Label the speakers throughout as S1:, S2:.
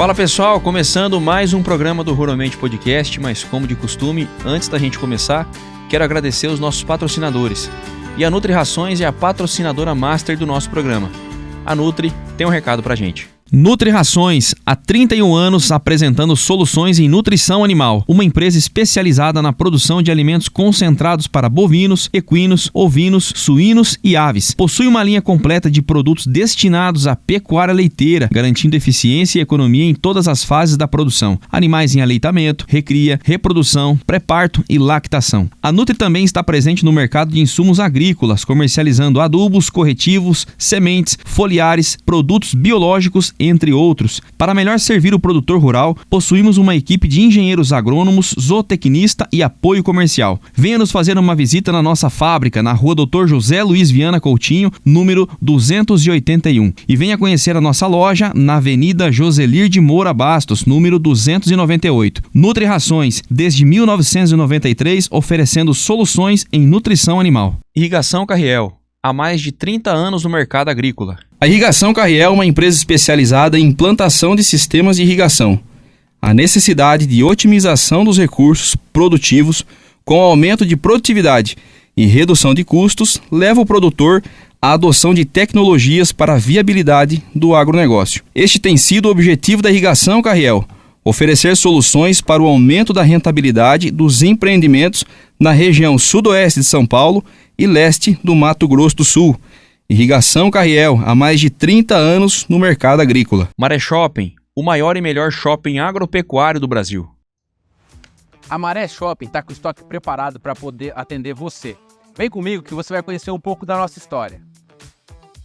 S1: Fala pessoal, começando mais um programa do Ruralmente Podcast, mas como de costume, antes da gente começar, quero agradecer os nossos patrocinadores. E a Nutri Rações é a patrocinadora master do nosso programa. A Nutri tem um recado pra gente. Nutri Rações, há 31 anos apresentando soluções em nutrição animal. Uma empresa especializada na produção de alimentos concentrados para bovinos, equinos, ovinos, suínos e aves. Possui uma linha completa de produtos destinados à pecuária leiteira, garantindo eficiência e economia em todas as fases da produção. Animais em aleitamento, recria, reprodução, pré-parto e lactação. A Nutri também está presente no mercado de insumos agrícolas, comercializando adubos, corretivos, sementes, foliares, produtos biológicos, entre outros. Para melhor servir o produtor rural, possuímos uma equipe de engenheiros agrônomos, zootecnista e apoio comercial. Venha nos fazer uma visita na nossa fábrica, na rua Dr. José Luiz Viana Coutinho, número 281. E venha conhecer a nossa loja na Avenida Joselir de Moura Bastos, número 298. Nutri Rações, desde 1993, oferecendo soluções em nutrição animal. Irrigação Carriel, há mais de 30 anos no mercado agrícola. A Irrigação Carriel é uma empresa especializada em implantação de sistemas de irrigação. A necessidade de otimização dos recursos produtivos com aumento de produtividade e redução de custos leva o produtor à adoção de tecnologias para a viabilidade do agronegócio. Este tem sido o objetivo da Irrigação Carriel: oferecer soluções para o aumento da rentabilidade dos empreendimentos na região sudoeste de São Paulo e leste do Mato Grosso do Sul. Irrigação Carriel, há mais de 30 anos no mercado agrícola. Maré Shopping, o maior e melhor shopping agropecuário do Brasil.
S2: A Maré Shopping está com o estoque preparado para poder atender você. Vem comigo que você vai conhecer um pouco da nossa história.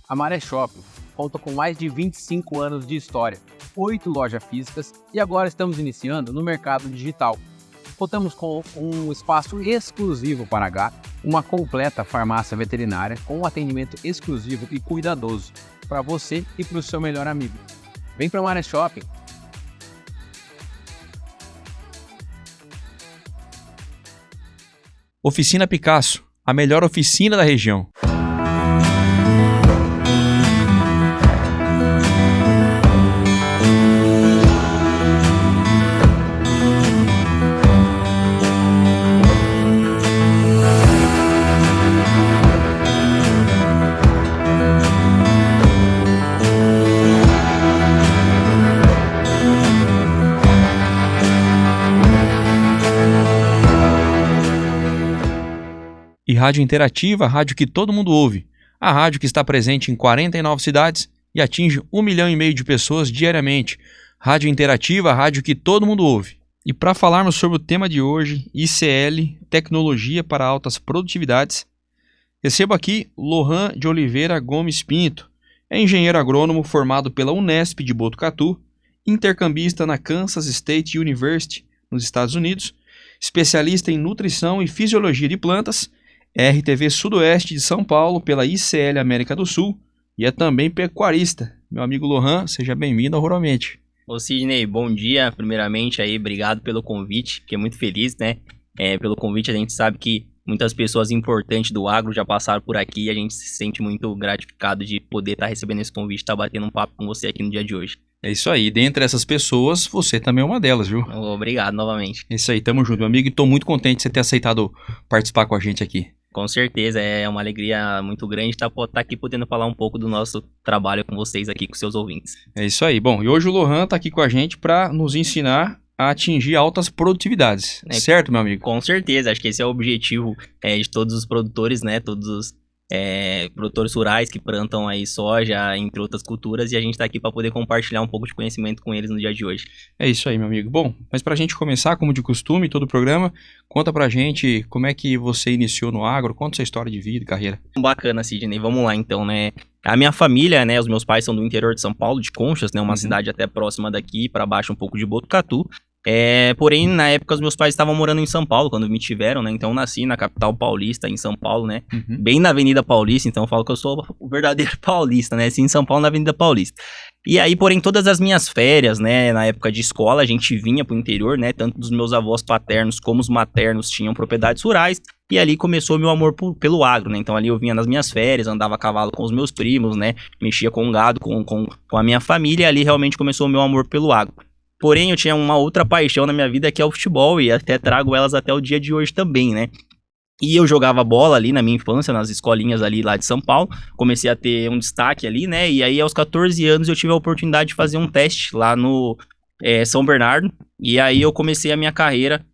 S2: A Maré Shopping conta com mais de 25 anos de história, 8 lojas físicas e agora estamos iniciando no mercado digital. Contamos com um espaço exclusivo para gato, uma completa farmácia veterinária com um atendimento exclusivo e cuidadoso para você e para o seu melhor amigo. Vem para o Maré Shopping.
S1: Oficina Picasso, a melhor oficina da região. E Rádio Interativa, a rádio que todo mundo ouve. A rádio que está presente em 49 cidades e atinge 1,5 milhão de pessoas diariamente. Rádio Interativa, a rádio que todo mundo ouve. E para falarmos sobre o tema de hoje, ICL, Tecnologia para Altas Produtividades, recebo aqui Lohan de Oliveira Gomes Pinto. É engenheiro agrônomo formado pela Unesp de Botucatu, intercambista na Kansas State University, nos Estados Unidos, especialista em nutrição e fisiologia de plantas, RTV Sudoeste de São Paulo pela ICL América do Sul e é também pecuarista. Meu amigo Lohan, seja bem-vindo ao Ruralmente.
S3: Ô Sidney, bom dia, primeiramente aí, obrigado pelo convite, fiquei muito feliz, né, pelo convite. A gente sabe que muitas pessoas importantes do agro já passaram por aqui e a gente se sente muito gratificado de poder estar recebendo esse convite, estar batendo um papo com você aqui no dia de hoje.
S1: É isso aí, dentre essas pessoas, você também é uma delas, viu?
S3: Obrigado novamente.
S1: É isso aí, tamo junto, meu amigo, e tô muito contente de você ter aceitado participar com a gente aqui.
S3: Com certeza, é uma alegria muito grande estar aqui podendo falar um pouco do nosso trabalho com vocês aqui, com seus ouvintes.
S1: É isso aí. Bom, e hoje o Lohan tá aqui com a gente para nos ensinar a atingir altas produtividades, certo, meu amigo?
S3: Com certeza, acho que esse é o objetivo de todos os produtores, né, todos os produtores rurais que plantam aí soja, entre outras culturas, e a gente tá aqui para poder compartilhar um pouco de conhecimento com eles no dia de hoje.
S1: É isso aí, meu amigo. Bom, mas pra gente começar, como de costume, todo o programa, conta pra gente como é que você iniciou no agro, conta sua história de vida e carreira.
S3: Bacana, Sidney, vamos lá então, né? A minha família, né, os meus pais são do interior de São Paulo, de Conchas, né, uma cidade até próxima daqui, para baixo um pouco de Botucatu. Porém, na época, os meus pais estavam morando em São Paulo, quando me tiveram, né? Então, eu nasci na capital paulista, em São Paulo, né?
S1: Uhum.
S3: Bem na Avenida Paulista, então eu falo que eu sou o verdadeiro paulista, né? Assim, em São Paulo, na Avenida Paulista. E aí, porém, todas as minhas férias, né? Na época de escola, a gente vinha pro interior, né? Tanto dos meus avós paternos como os maternos tinham propriedades rurais. E ali começou o meu amor pelo agro, né? Então ali eu vinha nas minhas férias, andava a cavalo com os meus primos, né? Mexia com gado, com a minha família. E ali realmente começou o meu amor pelo agro. Porém, eu tinha uma outra paixão na minha vida que é o futebol, e até trago elas até o dia de hoje também, né? E eu jogava bola ali na minha infância, nas escolinhas ali lá de São Paulo. Comecei a ter um destaque ali, né? E aí, aos 14 anos, eu tive a oportunidade de fazer um teste lá no São Bernardo. E aí, eu comecei a minha carreira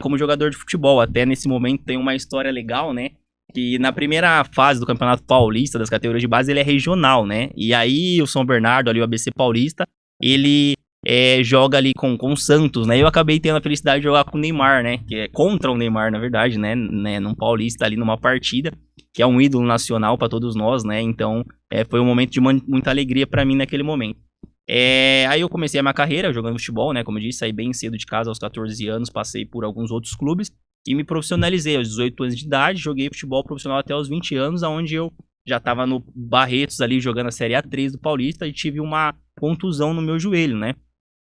S3: como jogador de futebol. Até nesse momento tem uma história legal, né? Que na primeira fase do Campeonato Paulista, das categorias de base, ele é regional, né? E aí, o São Bernardo, ali o ABC Paulista, ele joga ali com o Santos, né? Eu acabei tendo a felicidade de jogar com o Neymar, né? Que é contra o Neymar, na verdade, né? Num Paulista ali, numa partida, que é um ídolo nacional para todos nós, né? Então, foi um momento de muita alegria para mim naquele momento. Aí eu comecei a minha carreira jogando futebol, né? Como eu disse, saí bem cedo de casa aos 14 anos, passei por alguns outros clubes e me profissionalizei aos 18 anos de idade, joguei futebol profissional até os 20 anos, onde eu já estava no Barretos ali jogando a Série A3 do Paulista e tive uma contusão no meu joelho, né?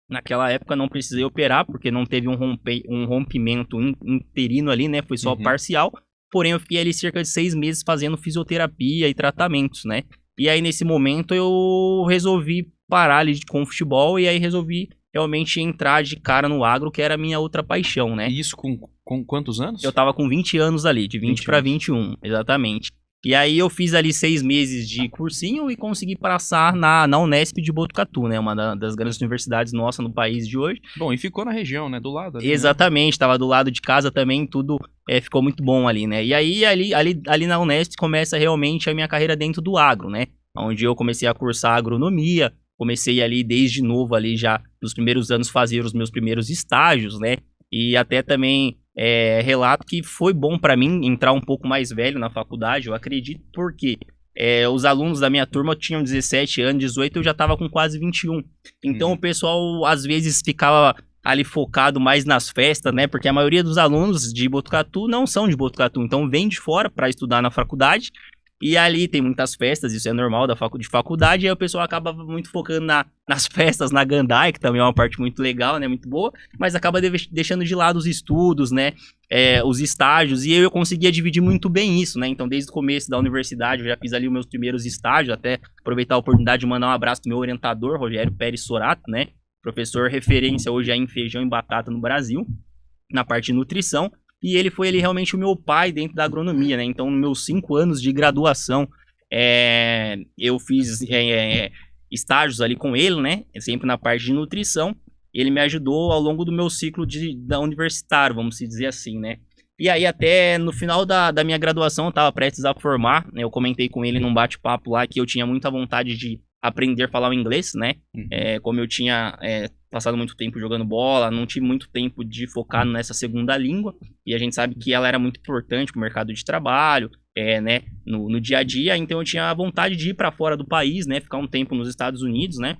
S3: Naquela época não precisei operar, porque não teve um rompimento interino ali, né? Foi só parcial. Porém, eu fiquei ali cerca de 6 meses fazendo fisioterapia e tratamentos, né? E aí, nesse momento, eu resolvi parar ali com o futebol e aí resolvi realmente entrar de cara no agro, que era a minha outra paixão, né?
S1: E isso com quantos anos?
S3: Eu tava com 20 anos ali, de 20 para 21, exatamente. E aí eu fiz ali 6 meses de cursinho e consegui passar na Unesp de Botucatu, né? Uma das grandes universidades nossas no país de hoje.
S1: Bom, e ficou na região, né? Do lado ali,
S3: exatamente, tava do lado de casa também, tudo ficou muito bom ali, né? E aí ali na Unesp começa realmente a minha carreira dentro do agro, né? Onde eu comecei a cursar agronomia, comecei ali desde novo ali já nos primeiros anos fazer os meus primeiros estágios, né? E até também relato que foi bom para mim entrar um pouco mais velho na faculdade, eu acredito, porque os alunos da minha turma tinham 17 anos, 18, eu já estava com quase 21. Então o pessoal às vezes ficava ali focado mais nas festas, né? Porque a maioria dos alunos de Botucatu não são de Botucatu, então vem de fora para estudar na faculdade. E ali tem muitas festas, isso é normal de faculdade, e aí o pessoal acaba muito focando nas festas, na gandaia, que também é uma parte muito legal, né, muito boa, mas acaba deixando de lado os estudos, né, os estágios, e eu conseguia dividir muito bem isso, né, então desde o começo da universidade eu já fiz ali os meus primeiros estágios, até aproveitar a oportunidade de mandar um abraço pro meu orientador, Rogério Pérez Sorato, né, professor referência hoje em feijão e batata no Brasil, na parte de nutrição. E ele foi realmente o meu pai dentro da agronomia, né? Então, nos meus 5 anos de graduação, eu fiz estágios ali com ele, né? Sempre na parte de nutrição. Ele me ajudou ao longo do meu ciclo da universitário, vamos dizer assim, né? E aí, até no final da minha graduação, eu estava prestes a formar, né? Eu comentei com ele num bate-papo lá que eu tinha muita vontade de aprender a falar o inglês, né? Como eu tinha passado muito tempo jogando bola, não tive muito tempo de focar nessa segunda língua, e a gente sabe que ela era muito importante para o mercado de trabalho, né, no dia a dia, então eu tinha a vontade de ir para fora do país, né, ficar um tempo nos Estados Unidos, né,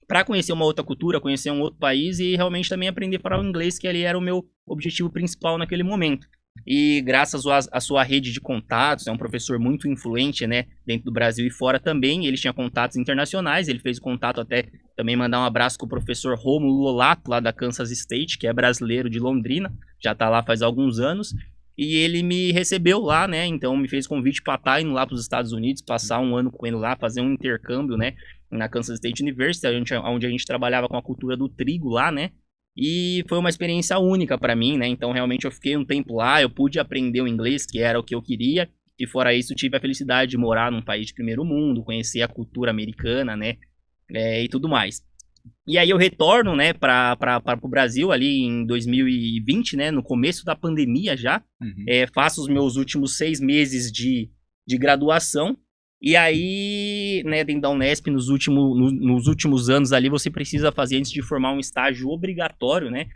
S3: para conhecer uma outra cultura, conhecer um outro país e realmente também aprender a falar o inglês, que ali era o meu objetivo principal naquele momento. E graças à sua rede de contatos, é um professor muito influente, né, dentro do Brasil e fora também, ele tinha contatos internacionais, ele fez o contato até também mandar um abraço com o professor Rômulo Lolato, lá da Kansas State, que é brasileiro de Londrina, já tá lá faz alguns anos, e ele me recebeu lá, né, então me fez convite para estar indo lá para os Estados Unidos, passar um ano com ele lá, fazer um intercâmbio, né, na Kansas State University, onde a gente trabalhava com a cultura do trigo lá, né, e foi uma experiência única para mim, né? Então, realmente, eu fiquei um tempo lá, eu pude aprender o inglês, que era o que eu queria, e fora isso, tive a felicidade de morar num país de primeiro mundo, conhecer a cultura americana, né? E tudo mais. E aí eu retorno, né, para o Brasil ali em 2020, né? No começo da pandemia já. Faço os meus últimos 6 meses de graduação. E aí, né, dentro da Unesp, nos últimos anos ali, você precisa fazer, antes de formar, um estágio obrigatório, né,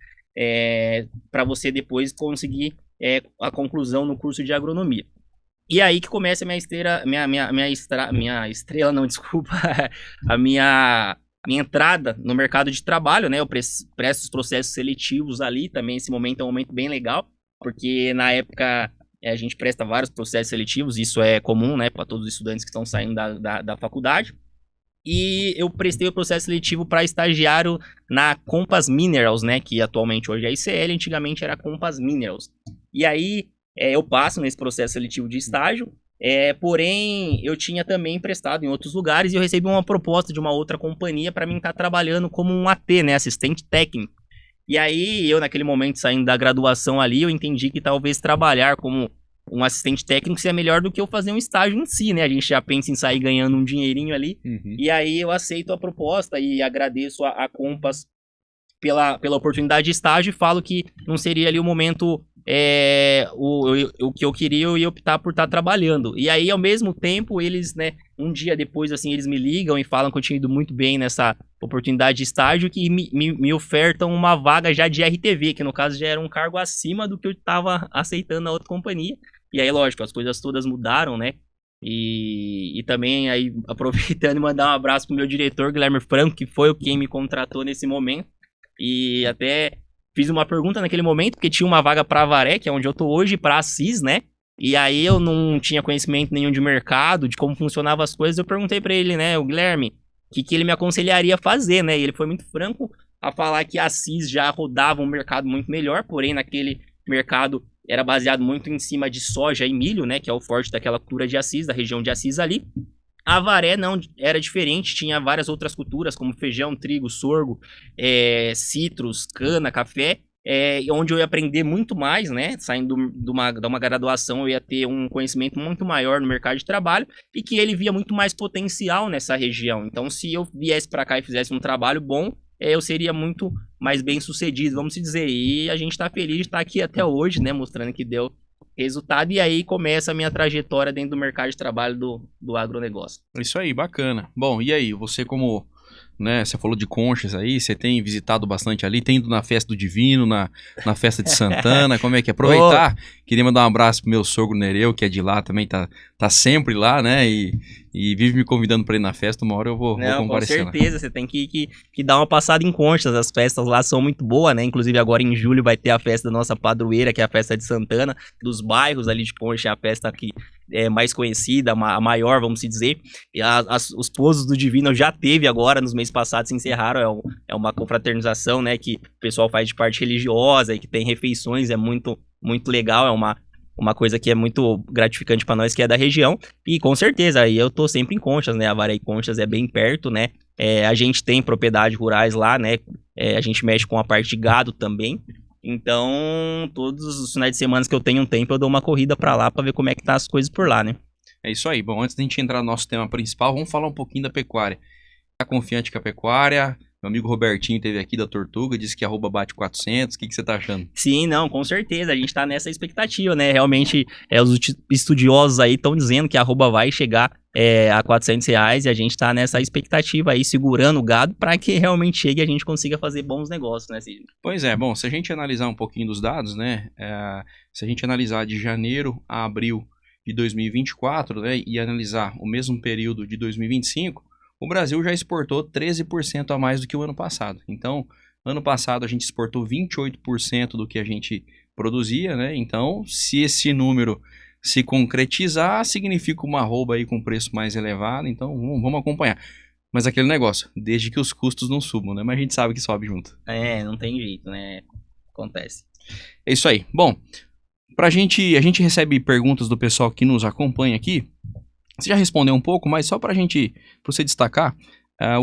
S3: para você depois conseguir a conclusão no curso de agronomia. E aí que começa a minha estrela, não, desculpa, a minha minha entrada no mercado de trabalho, né? Eu presto os processos seletivos ali, também esse momento é um momento bem legal, porque na época a gente presta vários processos seletivos, isso é comum, né, para todos os estudantes que estão saindo da faculdade. E eu prestei o processo seletivo para estagiário na Compass Minerals, né, que atualmente hoje é a ICL, antigamente era Compass Minerals. E aí eu passo nesse processo seletivo de estágio, porém eu tinha também prestado em outros lugares e eu recebi uma proposta de uma outra companhia para mim estar trabalhando como um AT, né, assistente técnico. E aí eu naquele momento saindo da graduação ali, eu entendi que talvez trabalhar como um assistente técnico seria melhor do que eu fazer um estágio em si, né? A gente já pensa em sair ganhando um dinheirinho ali.
S1: Uhum.
S3: E aí eu aceito a proposta e agradeço a Compass pela oportunidade de estágio e falo que não seria ali o momento o que eu queria, eu ia optar por estar trabalhando. E aí, ao mesmo tempo, eles, né, um dia depois, assim, eles me ligam e falam que eu tinha ido muito bem nessa oportunidade de estágio, que me ofertam uma vaga já de RTV, que no caso já era um cargo acima do que eu estava aceitando na outra companhia. E aí, lógico, as coisas todas mudaram, né? E também aí, aproveitando e mandar um abraço pro meu diretor, Guilherme Franco, que foi quem me contratou nesse momento. E até fiz uma pergunta naquele momento, porque tinha uma vaga para Avaré, que é onde eu tô hoje, para Assis, né? E aí eu não tinha conhecimento nenhum de mercado, de como funcionavam as coisas. Eu perguntei para ele, né, o Guilherme, o que ele me aconselharia a fazer, né? E ele foi muito franco a falar que a Assis já rodava um mercado muito melhor, porém naquele mercado era baseado muito em cima de soja e milho, né? Que é o forte daquela cultura de Assis, da região de Assis ali. A Avaré não era diferente, tinha várias outras culturas, como feijão, trigo, sorgo, citros, cana, café, onde eu ia aprender muito mais, né? Saindo de uma graduação, eu ia ter um conhecimento muito maior no mercado de trabalho e que ele via muito mais potencial nessa região. Então, se eu viesse para cá e fizesse um trabalho bom, eu seria muito mais bem sucedido, vamos dizer. E a gente está feliz de estar aqui até hoje, né? Mostrando que deu resultado, e aí começa a minha trajetória dentro do mercado de trabalho do agronegócio.
S1: Isso aí, bacana. Bom, e aí, você como, né, você falou de Conchas aí, você tem visitado bastante ali, tem ido na festa do Divino, na festa de Santana, como é que é? Aproveitar, queria mandar um abraço pro meu sogro Nereu, que é de lá também, tá sempre lá, né, e vive me convidando para ir na festa, uma hora eu vou comparecer.
S3: Com certeza, você tem que dar uma passada em Conchas, as festas lá são muito boas, né, inclusive agora em julho vai ter a festa da nossa padroeira, que é a festa de Santana, dos bairros ali de Conchas, é a festa que é mais conhecida, a maior, vamos dizer, e os pousos do Divino já teve agora, nos meses passados se encerraram, é uma confraternização, né, que o pessoal faz de parte religiosa e que tem refeições, é muito, muito legal, é uma coisa que é muito gratificante para nós, que é da região, e com certeza, aí eu tô sempre em Conchas, né, Avaré e Conchas é bem perto, né, a gente tem propriedades rurais lá, né, a gente mexe com a parte de gado também, então todos os finais de semana que eu tenho um tempo, eu dou uma corrida para lá para ver como é que tá as coisas por lá, né.
S1: É isso aí, bom, antes da gente entrar no nosso tema principal, vamos falar um pouquinho da pecuária. Tá confiante com a pecuária? Meu amigo Robertinho esteve aqui da Tortuga, disse que arroba bate 400, o que você tá achando?
S3: Sim, não, com certeza, a gente tá nessa expectativa, né, realmente os estudiosos aí estão dizendo que a arroba vai chegar a R$400 e a gente tá nessa expectativa aí, segurando o gado para que realmente chegue e a gente consiga fazer bons negócios, né, Sidney?
S1: Pois é, bom, se a gente analisar um pouquinho dos dados, né, se a gente analisar de janeiro a abril de 2024, né, e analisar o mesmo período de 2025, o Brasil já exportou 13% a mais do que o ano passado. Então, ano passado a gente exportou 28% do que a gente produzia, né? Então, se esse número se concretizar, significa uma arroba aí com preço mais elevado. Então, vamos acompanhar. Mas aquele negócio, desde que os custos não subam, né? Mas a gente sabe que sobe junto.
S3: Não tem jeito, né? Acontece.
S1: É isso aí. Bom, a gente recebe perguntas do pessoal que nos acompanha aqui. Você já respondeu um pouco, mas só para você destacar,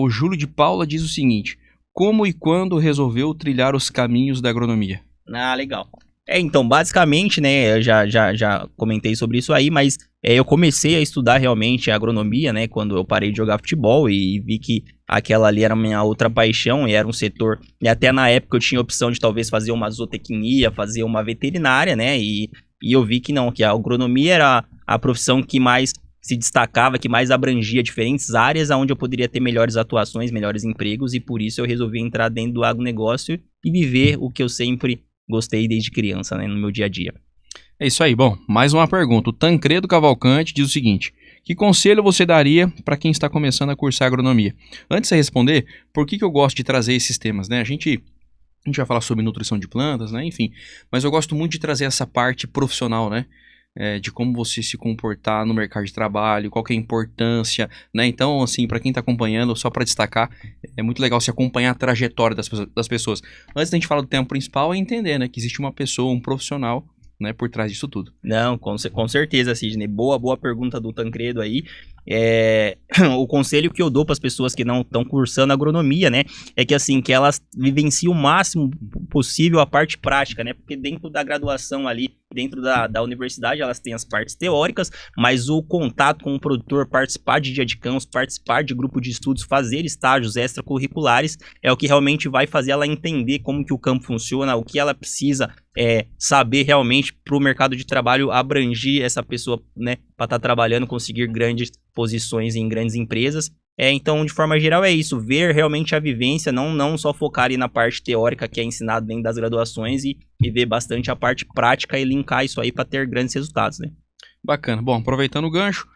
S1: o Júlio de Paula diz o seguinte: como e quando resolveu trilhar os caminhos da agronomia?
S3: Ah, legal. Então, basicamente, né, eu já comentei sobre isso aí, mas eu comecei a estudar realmente a agronomia, né, quando eu parei de jogar futebol e vi que aquela ali era a minha outra paixão e era um setor, e até na época eu tinha a opção de talvez fazer uma zootecnia, fazer uma veterinária, né, e eu vi que não, que a agronomia era a profissão que mais se destacava, que mais abrangia diferentes áreas onde eu poderia ter melhores atuações, melhores empregos, e por isso eu resolvi entrar dentro do agronegócio e viver o que eu sempre gostei desde criança, né, no meu dia a dia.
S1: É isso aí. Bom, mais uma pergunta. O Tancredo Cavalcante diz o seguinte, Que conselho você daria para quem está começando a cursar agronomia? Antes de você responder, por que eu gosto de trazer esses temas, né? A gente vai falar sobre nutrição de plantas, né? Enfim, mas eu gosto muito de trazer essa parte profissional, né? De como você se comportar no mercado de trabalho, qual que é a importância, né? Então, assim, para quem está acompanhando, só para destacar, é muito legal se acompanhar a trajetória das pessoas. Antes da gente falar do tema principal, é entender, né? Que existe uma pessoa, um profissional, né, por trás disso tudo.
S3: Não, com certeza, Sidney. Boa pergunta do Tancredo aí. O conselho que eu dou para as pessoas que não estão cursando agronomia, né, é que assim, que elas vivenciem o máximo possível a parte prática, né, porque dentro da graduação ali, dentro da universidade, elas têm as partes teóricas, mas o contato com o produtor, participar de dia de campos, participar de grupo de estudos, fazer estágios extracurriculares, é o que realmente vai fazer ela entender como que o campo funciona, o que ela precisa saber realmente para o mercado de trabalho abranger essa pessoa, né, para estar trabalhando, conseguir grandes posições em grandes empresas. Então, de forma geral, é isso, ver realmente a vivência, não só focar ali na parte teórica que é ensinado dentro das graduações e ver bastante a parte prática e linkar isso aí para ter grandes resultados, né?
S1: Bacana. Bom, aproveitando o gancho,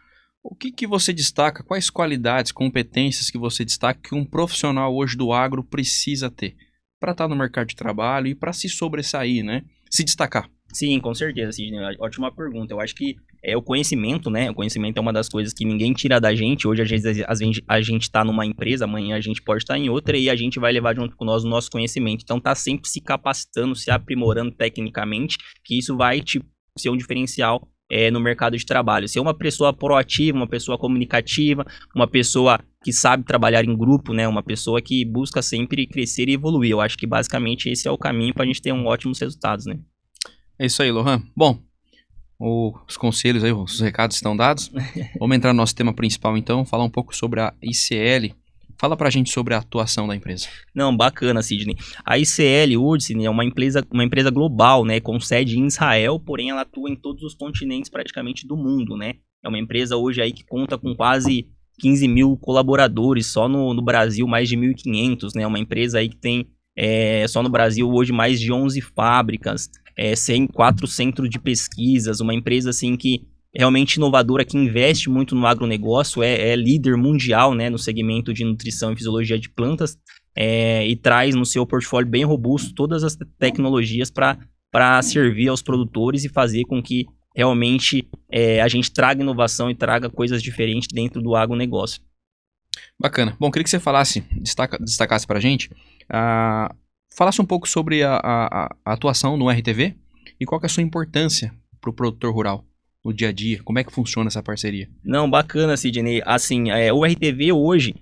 S1: o que você destaca, quais qualidades, competências que você destaca que um profissional hoje do agro precisa ter para estar no mercado de trabalho e para se sobressair, né? Se destacar.
S3: Sim, com certeza, Sidney. Ótima pergunta. Eu acho que o conhecimento, né? O conhecimento é uma das coisas que ninguém tira da gente. Hoje, às vezes, a gente está numa empresa, amanhã a gente pode estar em outra e a gente vai levar junto com nós o nosso conhecimento. Então, tá sempre se capacitando, se aprimorando tecnicamente, que isso vai ser um diferencial no mercado de trabalho. Ser uma pessoa proativa, uma pessoa comunicativa, uma pessoa que sabe trabalhar em grupo, né? Uma pessoa que busca sempre crescer e evoluir. Eu acho que, basicamente, esse é o caminho para a gente ter ótimos resultados, né?
S1: É isso aí, Lohan. Bom, os conselhos aí, os recados estão dados. Vamos entrar no nosso tema principal então, falar um pouco sobre a ICL. Fala pra gente sobre a atuação da empresa.
S3: Não, bacana, Sidney. A ICL hoje, Sidney, é uma empresa global, né, com sede em Israel, porém ela atua em todos os continentes praticamente do mundo, né? É uma empresa hoje aí que conta com quase 15 mil colaboradores, só no Brasil mais de 1.500, né? Uma empresa aí que tem só no Brasil hoje mais de 11 fábricas, 4 centros de pesquisas, uma empresa assim que realmente inovadora, que investe muito no agronegócio, é líder mundial, né, no segmento de nutrição e fisiologia de plantas, e traz no seu portfólio bem robusto todas as tecnologias para servir aos produtores e fazer com que realmente a gente traga inovação e traga coisas diferentes dentro do agronegócio.
S1: Bacana. Bom, queria que você destacasse para a gente, falasse um pouco sobre a atuação no RTV e qual que é a sua importância para o produtor rural no dia a dia, como é que funciona essa parceria?
S3: Não, bacana, Sidney. Assim, o RTV hoje,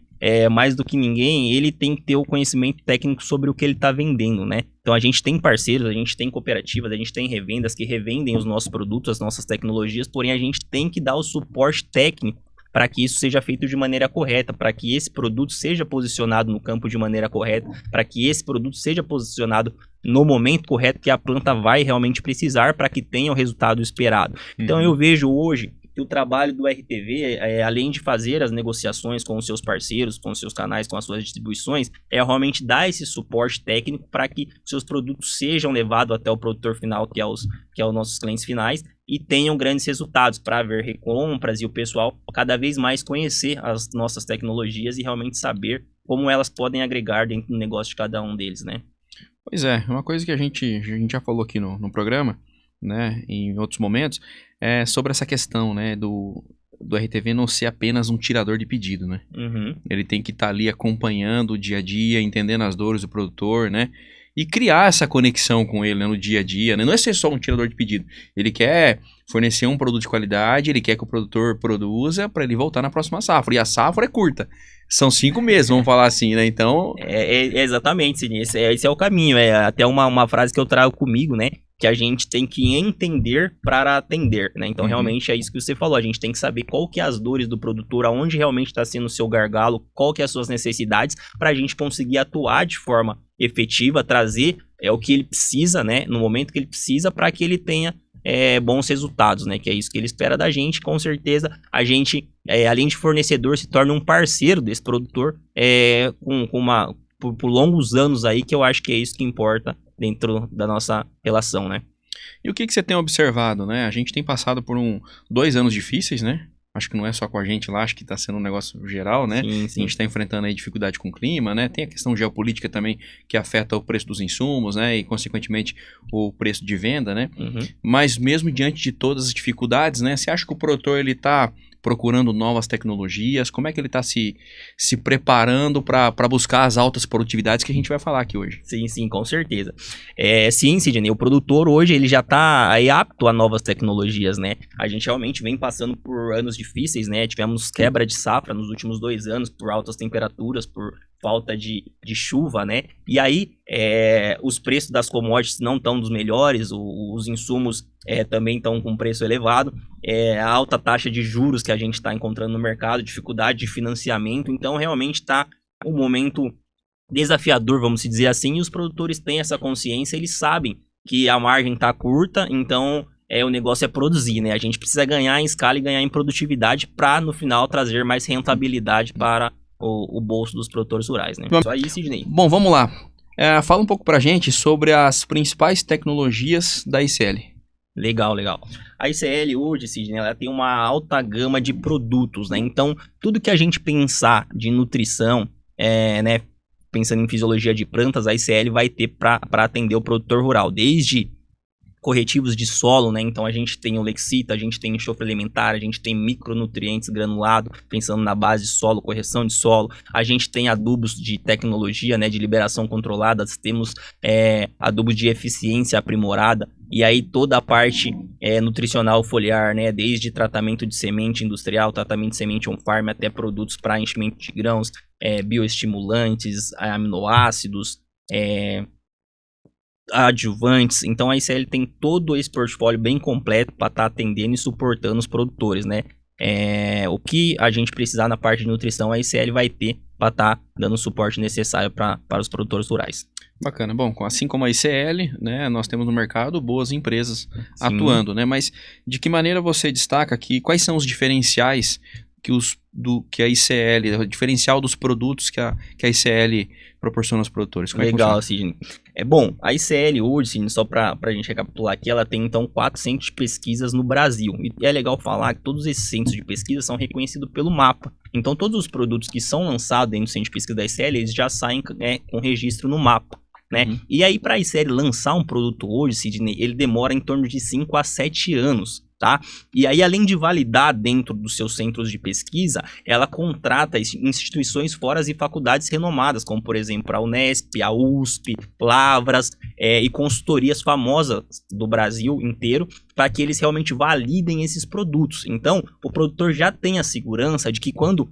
S3: mais do que ninguém, ele tem que ter o conhecimento técnico sobre o que ele está vendendo, né? Então a gente tem parceiros, a gente tem cooperativas, a gente tem revendas que revendem os nossos produtos, as nossas tecnologias, porém a gente tem que dar o suporte técnico para que isso seja feito de maneira correta, para que esse produto seja posicionado no campo de maneira correta, para que esse produto seja posicionado no momento correto que a planta vai realmente precisar para que tenha o resultado esperado. Então eu vejo hoje que o trabalho do RTV, além de fazer as negociações com os seus parceiros, com os seus canais, com as suas distribuições, é realmente dar esse suporte técnico para que seus produtos sejam levados até o produtor final, que é os nossos clientes finais, e tenham grandes resultados para haver recompras e o pessoal cada vez mais conhecer as nossas tecnologias e realmente saber como elas podem agregar dentro do negócio de cada um deles, né?
S1: Pois é, uma coisa que a gente já falou aqui no programa, né, em outros momentos, é sobre essa questão, né, do RTV não ser apenas um tirador de pedido, né?
S3: Uhum.
S1: Ele tem que estar ali acompanhando o dia a dia, entendendo as dores do produtor, né? E criar essa conexão com ele, né, no dia a dia, né? Não é ser só um tirador de pedido. Ele quer fornecer um produto de qualidade, ele quer que o produtor produza para ele voltar na próxima safra. E a safra é curta. São 5 meses, vamos falar assim, né? Então...
S3: Exatamente, Sidney. Esse é o caminho. É até uma frase que eu trago comigo, né? Que a gente tem que entender para atender, né? Então, realmente é isso que você falou. A gente tem que saber qual que é as dores do produtor, aonde realmente está sendo o seu gargalo, qual que é as suas necessidades, para a gente conseguir atuar de forma efetiva, trazer o que ele precisa, né? No momento que ele precisa, para que ele tenha bons resultados, né? Que é isso que ele espera da gente. Com certeza, a gente, além de fornecedor, se torna um parceiro desse produtor por longos anos aí, que eu acho que é isso que importa dentro da nossa relação, né?
S1: E o que você tem observado, né? A gente tem passado por 2 anos difíceis, né? acho que não é só com a gente lá, acho que está sendo um negócio geral, né?
S3: Sim,
S1: A
S3: sim.
S1: gente está enfrentando aí dificuldade com o clima, né? Tem a questão geopolítica também que afeta o preço dos insumos, né? E, consequentemente, o preço de venda, né?
S3: Uhum.
S1: Mas mesmo diante de todas as dificuldades, né? Você acha que o produtor, ele está procurando novas tecnologias? Como é que ele está se preparando para buscar as altas produtividades que a gente vai falar aqui hoje?
S3: Sim, sim, com certeza. Sim, Sidney, o produtor hoje ele já está apto a novas tecnologias, né? A gente realmente vem passando por anos difíceis, né? Tivemos quebra de safra nos últimos 2 anos por altas temperaturas, por falta de chuva, né? E aí, os preços das commodities não estão dos melhores, os insumos também estão com preço elevado, a alta taxa de juros que a gente está encontrando no mercado, dificuldade de financiamento, então realmente está um momento desafiador, vamos dizer assim, e os produtores têm essa consciência, eles sabem que a margem está curta, então o negócio é produzir, né? A gente precisa ganhar em escala e ganhar em produtividade para, no final, trazer mais rentabilidade para o bolso dos produtores rurais, né? Só aí, Sidney.
S1: Bom, vamos lá. Fala um pouco pra gente sobre as principais tecnologias da ICL.
S3: Legal, legal. A ICL hoje, Sidney, ela tem uma alta gama de produtos, né? Então, tudo que a gente pensar de nutrição, né? Pensando em fisiologia de plantas, a ICL vai ter para atender o produtor rural, desde corretivos de solo, né? Então a gente tem o Lexita, a gente tem enxofre elementar, a gente tem micronutrientes granulado, pensando na base de solo, correção de solo. A gente tem adubos de tecnologia, né? De liberação controlada, temos adubos de eficiência aprimorada. E aí toda a parte nutricional foliar, né? Desde tratamento de semente industrial, tratamento de semente on-farm, até produtos para enchimento de grãos, bioestimulantes, aminoácidos, adjuvantes. Então a ICL tem todo esse portfólio bem completo para estar atendendo e suportando os produtores, né? O que a gente precisar na parte de nutrição, a ICL vai ter para estar dando o suporte necessário para os produtores rurais.
S1: Bacana. Bom, assim como a ICL, né, nós temos no mercado boas empresas
S3: Sim.
S1: atuando, né? Mas de que maneira você destaca aqui, quais são os diferenciais que a ICL, o diferencial dos produtos que a ICL proporciona aos produtores? Como
S3: Legal,
S1: é que
S3: Sidney. Bom, a ICL hoje, Sidney, só para a gente recapitular aqui, ela tem então 4 centros de pesquisas no Brasil. E é legal falar que todos esses centros de pesquisa são reconhecidos pelo MAPA. Então todos os produtos que são lançados dentro do centro de pesquisa da ICL, eles já saem com registro no MAPA. Né?
S1: Uhum.
S3: E aí, para a ICL lançar um produto hoje, Sidney, ele demora em torno de 5 a 7 anos, tá? E aí, além de validar dentro dos seus centros de pesquisa, ela contrata instituições fora e faculdades renomadas, como, por exemplo, a Unesp, a USP, Lavras e consultorias famosas do Brasil inteiro, para que eles realmente validem esses produtos. Então, o produtor já tem a segurança de que quando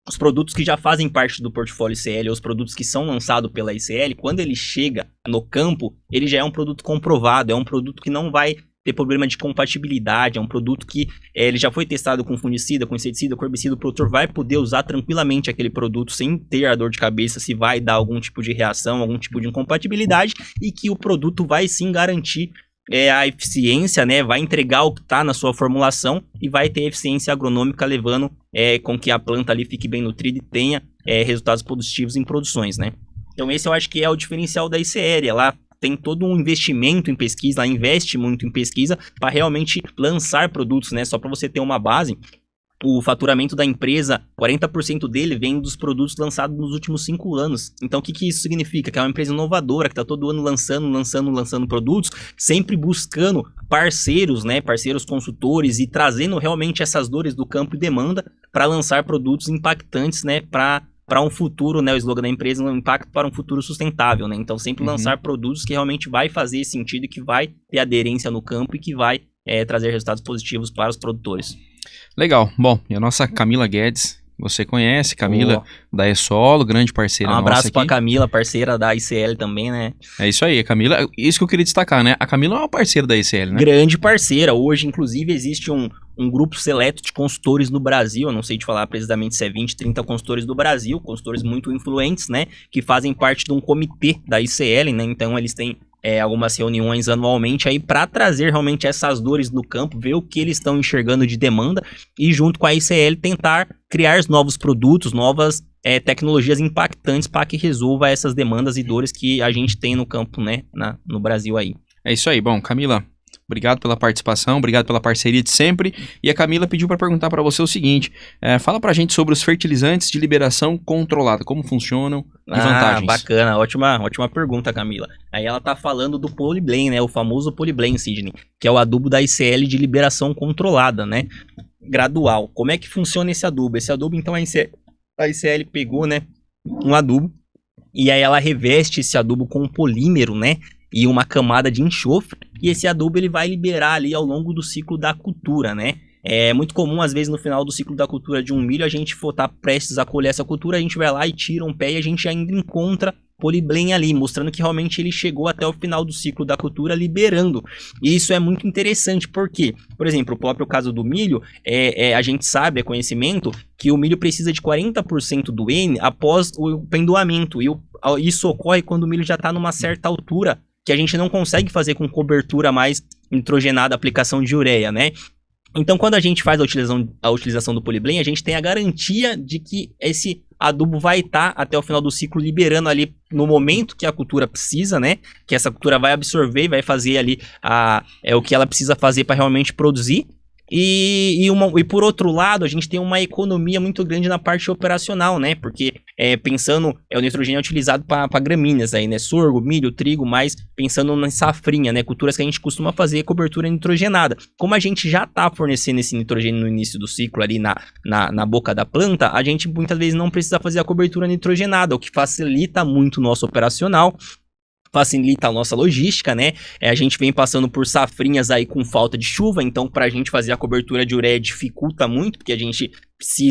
S3: os produtos que já fazem parte do portfólio ICL, ou os produtos que são lançados pela ICL, quando ele chega no campo, ele já é um produto comprovado, é um produto que não vai ter problema de compatibilidade, é um produto que ele já foi testado com fungicida, com inseticida, com herbicida, o produtor vai poder usar tranquilamente aquele produto sem ter a dor de cabeça se vai dar algum tipo de reação, algum tipo de incompatibilidade, e que o produto vai sim garantir a eficiência, né? Vai entregar o que está na sua formulação e vai ter eficiência agronômica, levando com que a planta ali fique bem nutrida e tenha resultados positivos em produções, né? Então esse eu acho que é o diferencial da ICL. Ela tem todo um investimento em pesquisa, ela investe muito em pesquisa para realmente lançar produtos, né? Só para você ter uma base, o faturamento da empresa, 40% dele vem dos produtos lançados nos últimos 5 anos. Então, o que isso significa? Que é uma empresa inovadora, que está todo ano lançando produtos, sempre buscando parceiros, né? Parceiros consultores e trazendo realmente essas dores do campo e demanda para lançar produtos impactantes, né? Para um futuro, né? O slogan da empresa é um impacto para um futuro sustentável, né? Então, sempre lançar produtos que realmente vai fazer sentido e que vai ter aderência no campo e que vai trazer resultados positivos para os produtores.
S1: Legal. Bom, e a nossa Camila Guedes, você conhece, Camila da ESOLO, grande parceira nossa aqui. Um abraço
S3: pra Camila, parceira da ICL também, né?
S1: É isso aí, a Camila, isso que eu queria destacar, né? A Camila é uma parceira da ICL, né?
S3: Grande parceira. Hoje, inclusive, existe um grupo seleto de consultores no Brasil, eu não sei te falar precisamente se é 20, 30 consultores do Brasil, consultores muito influentes, né? Que fazem parte de um comitê da ICL, né? Então, eles têm algumas reuniões anualmente aí para trazer realmente essas dores no campo, ver o que eles estão enxergando de demanda e junto com a ICL tentar criar novos produtos, novas tecnologias impactantes para que resolva essas demandas e dores que a gente tem no campo, né, no Brasil aí.
S1: É isso aí. Bom, Camila, Obrigado pela participação, obrigado pela parceria de sempre. E a Camila pediu para perguntar para você o seguinte: fala para a gente sobre os fertilizantes de liberação controlada, como funcionam e vantagens.
S3: Bacana, ótima pergunta, Camila. Aí ela tá falando do Polyblend, né? O famoso Polyblend, Sidney, que é o adubo da ICL de liberação controlada, né? Gradual. Como é que funciona esse adubo? Esse adubo, então, a ICL pegou, né, um adubo, e aí ela reveste esse adubo com um polímero, né? E uma camada de enxofre, e esse adubo ele vai liberar ali ao longo do ciclo da cultura, né? É muito comum, às vezes, no final do ciclo da cultura de um milho, a gente for estar prestes a colher essa cultura, a gente vai lá e tira um pé e a gente ainda encontra Polyblend ali, mostrando que realmente ele chegou até o final do ciclo da cultura liberando. E isso é muito interessante, porque, por exemplo, o próprio caso do milho, a gente sabe, é conhecimento, que o milho precisa de 40% do N após o pendoamento, e isso ocorre quando o milho já está numa certa altura, que a gente não consegue fazer com cobertura mais nitrogenada, aplicação de ureia, né? Então, quando a gente faz a utilização do Polyblend, a gente tem a garantia de que esse adubo vai estar até o final do ciclo liberando ali no momento que a cultura precisa, né? Que essa cultura vai absorver e vai fazer ali o que ela precisa fazer para realmente produzir. E por outro lado, a gente tem uma economia muito grande na parte operacional, né? Porque pensando, o nitrogênio é utilizado para gramíneas aí, né? Sorgo, milho, trigo, mas pensando na safrinha, né? Culturas que a gente costuma fazer cobertura nitrogenada. Como a gente já está fornecendo esse nitrogênio no início do ciclo ali na boca da planta, a gente muitas vezes não precisa fazer a cobertura nitrogenada, o que facilita muito o nosso operacional, facilita a nossa logística, né? A gente vem passando por safrinhas aí com falta de chuva, então pra gente fazer a cobertura de ureia dificulta muito, porque a gente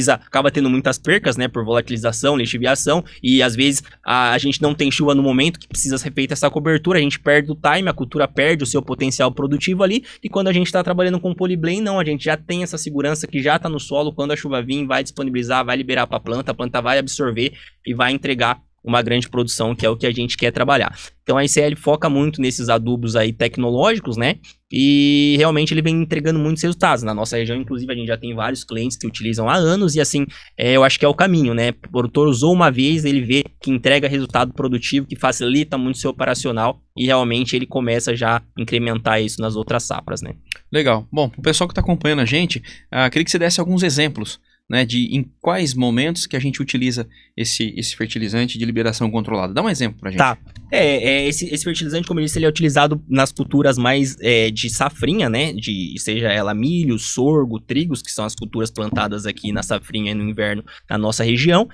S3: acaba tendo muitas percas, né, por volatilização, lixiviação, e às vezes a gente não tem chuva no momento que precisa ser feita essa cobertura, a gente perde o time, a cultura perde o seu potencial produtivo ali, e quando a gente está trabalhando com Polyblend, não, a gente já tem essa segurança que já está no solo, quando a chuva vir, vai disponibilizar, vai liberar para a planta vai absorver e vai entregar uma grande produção, que é o que a gente quer trabalhar. Então a ICL foca muito nesses adubos aí tecnológicos, né? E realmente ele vem entregando muitos resultados. Na nossa região, inclusive, a gente já tem vários clientes que utilizam há anos e assim, eu acho que é o caminho, né? O produtor usou uma vez, ele vê que entrega resultado produtivo, que facilita muito o seu operacional e realmente ele começa já a incrementar isso nas outras safras, né?
S1: Legal. Bom, o pessoal que está acompanhando a gente, queria que você desse alguns exemplos, né, de em quais momentos que a gente utiliza esse fertilizante de liberação controlada. Dá um exemplo pra gente.
S3: Tá. Esse fertilizante, como eu disse, ele é utilizado nas culturas mais de safrinha, né? Seja ela milho, sorgo, trigos, que são as culturas plantadas aqui na safrinha e no inverno na nossa região,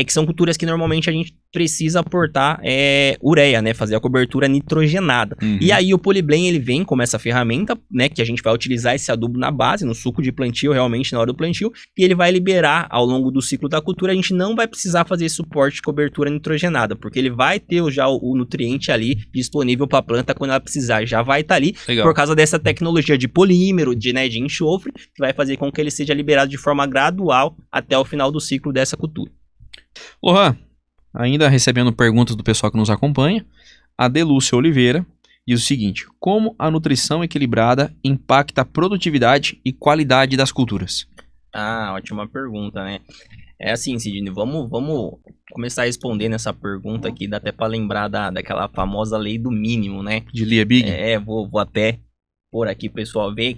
S3: que são culturas que normalmente a gente precisa aportar ureia, né? Fazer a cobertura nitrogenada.
S1: Uhum.
S3: E aí o Polyblend, ele vem como essa ferramenta, né? Que a gente vai utilizar esse adubo na base, no suco de plantio, realmente na hora do plantio, e ele vai liberar ao longo do ciclo da cultura. A gente não vai precisar fazer esse suporte de cobertura nitrogenada, porque ele vai ter já o nutriente ali disponível para a planta quando ela precisar, já vai estar ali.
S1: Legal.
S3: Por causa dessa tecnologia de polímero, de enxofre, que vai fazer com que ele seja liberado de forma gradual até o final do ciclo dessa cultura.
S1: Lohan, ainda recebendo perguntas do pessoal que nos acompanha, a Delúcia Oliveira diz o seguinte: como a nutrição equilibrada impacta a produtividade e qualidade das culturas?
S3: Ótima pergunta, né? É assim, Sidney, vamos começar a responder nessa pergunta aqui, dá até para lembrar daquela famosa lei do mínimo, né?
S1: De Liebig?
S3: Vou até pôr aqui pro pessoal ver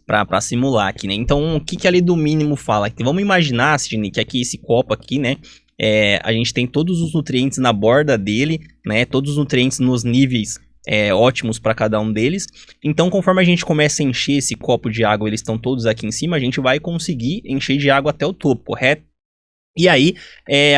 S3: para simular aqui, né? Então, o que a lei do mínimo fala? Vamos imaginar, Sidney, que aqui esse copo aqui, né? A gente tem todos os nutrientes na borda dele, né? Todos os nutrientes nos níveis ótimos para cada um deles. Então, conforme a gente começa a encher esse copo de água, eles estão todos aqui em cima, a gente vai conseguir encher de água até o topo, correto? E aí,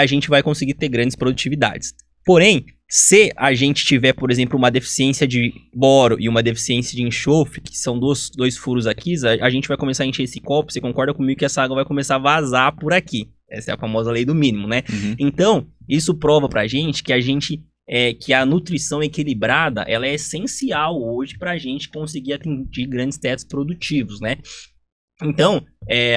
S3: a gente vai conseguir ter grandes produtividades. Porém, se a gente tiver, por exemplo, uma deficiência de boro e uma deficiência de enxofre, que são dois furos aqui, a gente vai começar a encher esse copo. Você concorda comigo que essa água vai começar a vazar por aqui? Essa é a famosa lei do mínimo, né?
S1: Uhum.
S3: Então, isso prova pra gente que a nutrição equilibrada, ela é essencial hoje pra gente conseguir atingir grandes tetos produtivos, né? Então,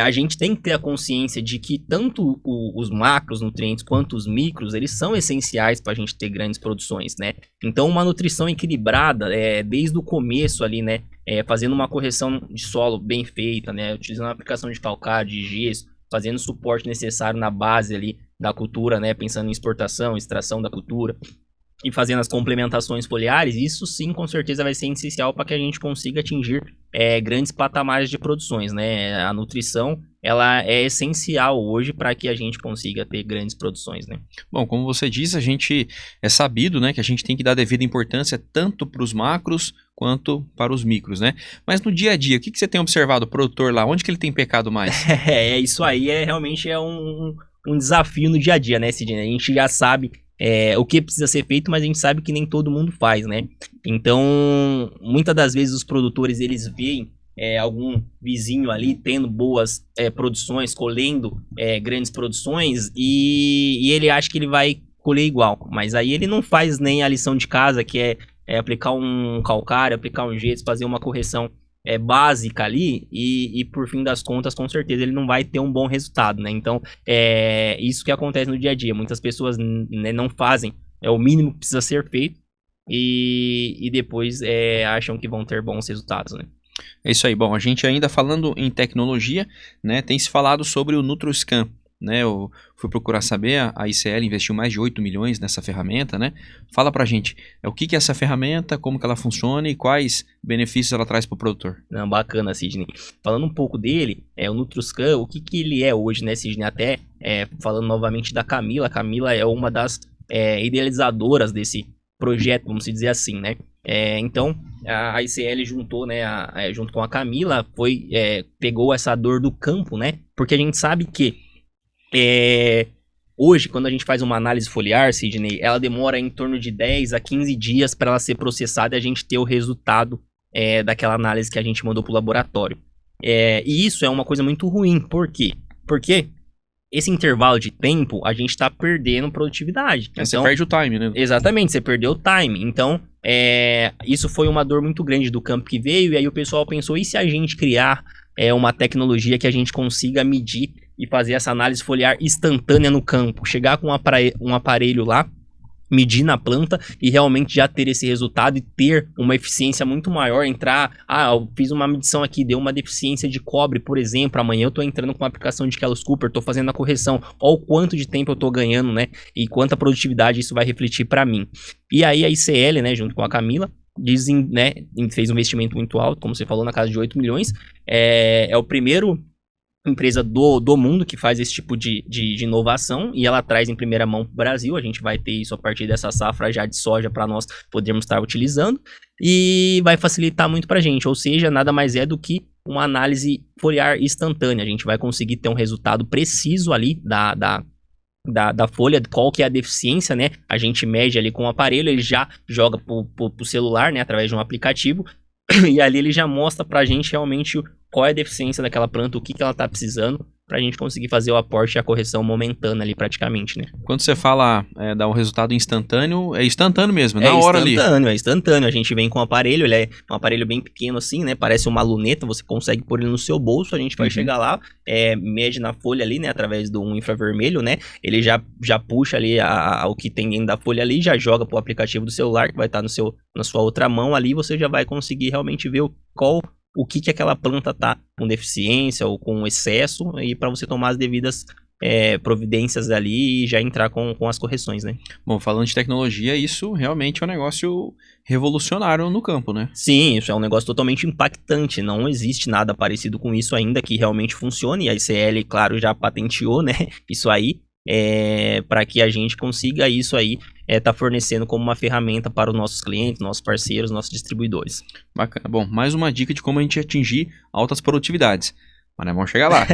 S3: a gente tem que ter a consciência de que tanto os macros nutrientes quanto os micros, eles são essenciais para a gente ter grandes produções, né? Então, uma nutrição equilibrada, desde o começo ali, né? Fazendo uma correção de solo bem feita, né? Utilizando a aplicação de calcário, de gesso, fazendo o suporte necessário na base ali da cultura, né? Pensando em exportação, extração da cultura. e fazendo as complementações foliares, isso sim, com certeza vai ser essencial para que a gente consiga atingir grandes patamares de produções, né? A nutrição, ela é essencial hoje para que a gente consiga ter grandes produções, né?
S1: Bom, como você disse, a gente é sabido, né, que a gente tem que dar devida importância tanto para os macros quanto para os micros, né? Mas no dia a dia, o que você tem observado o produtor lá? Onde que ele tem pecado mais?
S3: Isso aí realmente é um desafio no dia a dia, né, Sidney? A gente já sabe o que precisa ser feito, mas a gente sabe que nem todo mundo faz, né? Então, muitas das vezes os produtores, eles veem algum vizinho ali tendo boas produções, colhendo grandes produções, e ele acha que ele vai colher igual. Mas aí ele não faz nem a lição de casa, que é aplicar um calcário, aplicar um gesso, fazer uma correção básica ali, e por fim das contas, com certeza, ele não vai ter um bom resultado, né? Então, isso que acontece no dia a dia. Muitas pessoas, né, não fazem o mínimo que precisa ser feito e depois acham que vão ter bons resultados, né?
S1: É isso aí. Bom, a gente ainda falando em tecnologia, né, tem se falado sobre o NutroScan, né? Eu fui procurar saber, a ICL investiu mais de 8 milhões nessa ferramenta, né? Fala pra gente, o que é essa ferramenta, como que ela funciona e quais benefícios ela traz pro produtor?
S3: Não, bacana, Sidney. Falando um pouco dele, o NutroScan, o que ele é hoje, né, Sidney? Até falando novamente da Camila, a Camila é uma das idealizadoras desse projeto, vamos dizer assim, né? Então, a ICL juntou, né, junto com a Camila, pegou essa dor do campo, né? Porque a gente sabe que hoje, quando a gente faz uma análise foliar, Sidney, ela demora em torno de 10 a 15 dias para ela ser processada e a gente ter o resultado daquela análise que a gente mandou para o laboratório. E isso é uma coisa muito ruim. Por quê? Porque esse intervalo de tempo, a gente está perdendo produtividade. Então,
S1: você perde o time, né?
S3: Exatamente, você perdeu o time. Então, isso foi uma dor muito grande do campo que veio, e aí o pessoal pensou, e se a gente criar uma tecnologia que a gente consiga medir e fazer essa análise foliar instantânea no campo, chegar com um aparelho lá, medir na planta e realmente já ter esse resultado e ter uma eficiência muito maior, eu fiz uma medição aqui, deu uma deficiência de cobre, por exemplo, amanhã eu estou entrando com uma aplicação de Kellos Cooper, estou fazendo a correção, olha o quanto de tempo eu estou ganhando, né, e quanta produtividade isso vai refletir para mim. E aí a ICL, né, junto com a Camila, né, fez um investimento muito alto, como você falou, na casa de 8 milhões, é o primeiro empresa do mundo que faz esse tipo de inovação, e ela traz em primeira mão para o Brasil. A gente vai ter isso a partir dessa safra já de soja para nós podermos estar utilizando, e vai facilitar muito para a gente, ou seja, nada mais é do que uma análise foliar instantânea. A gente vai conseguir ter um resultado preciso ali da folha, qual que é a deficiência, né? A gente mede ali com o aparelho, ele já joga pro celular, né, através de um aplicativo, e ali ele já mostra pra gente realmente qual é a deficiência daquela planta, o que ela tá precisando, pra gente conseguir fazer o aporte e a correção momentânea ali praticamente, né?
S1: Quando você fala dar um resultado instantâneo, é instantâneo mesmo, na hora ali.
S3: É instantâneo. A gente vem com o aparelho, ele é um aparelho bem pequeno assim, né? Parece uma luneta, você consegue pôr ele no seu bolso, a gente vai chegar lá, mede na folha ali, né? Através de um infravermelho, né? Ele já puxa ali o que tem dentro da folha ali, já joga pro aplicativo do celular, que vai estar na sua outra mão ali, você já vai conseguir realmente ver o que aquela planta tá com deficiência ou com excesso, e para você tomar as devidas providências ali e já entrar com as correções, né?
S1: Bom, falando de tecnologia, isso realmente é um negócio revolucionário no campo, né?
S3: Sim, isso é um negócio totalmente impactante. Não existe nada parecido com isso ainda que realmente funcione. E a ICL, claro, já patenteou, né? Isso aí, para que a gente consiga isso aí tá fornecendo como uma ferramenta para os nossos clientes, nossos parceiros, nossos distribuidores.
S1: Bacana. Bom, mais uma dica de como a gente atingir altas produtividades. Mas nós vamos chegar lá.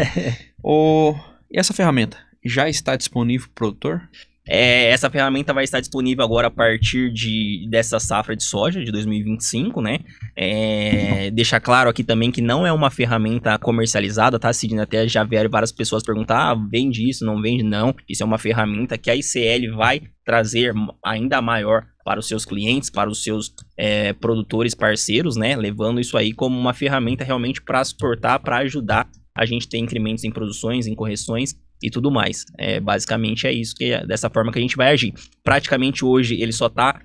S1: E essa ferramenta já está disponível para o produtor?
S3: Essa ferramenta vai estar disponível agora a partir dessa safra de soja de 2025, né? Deixar claro aqui também que não é uma ferramenta comercializada, tá, Sidney? Até já vieram várias pessoas perguntar, vende isso, não vende? Não, isso é uma ferramenta que a ICL vai trazer ainda maior para os seus clientes, para os seus produtores parceiros, né? Levando isso aí como uma ferramenta realmente para suportar, para ajudar a gente ter incrementos em produções, em correções e tudo mais. Basicamente é isso, dessa forma que a gente vai agir. Praticamente hoje ele só está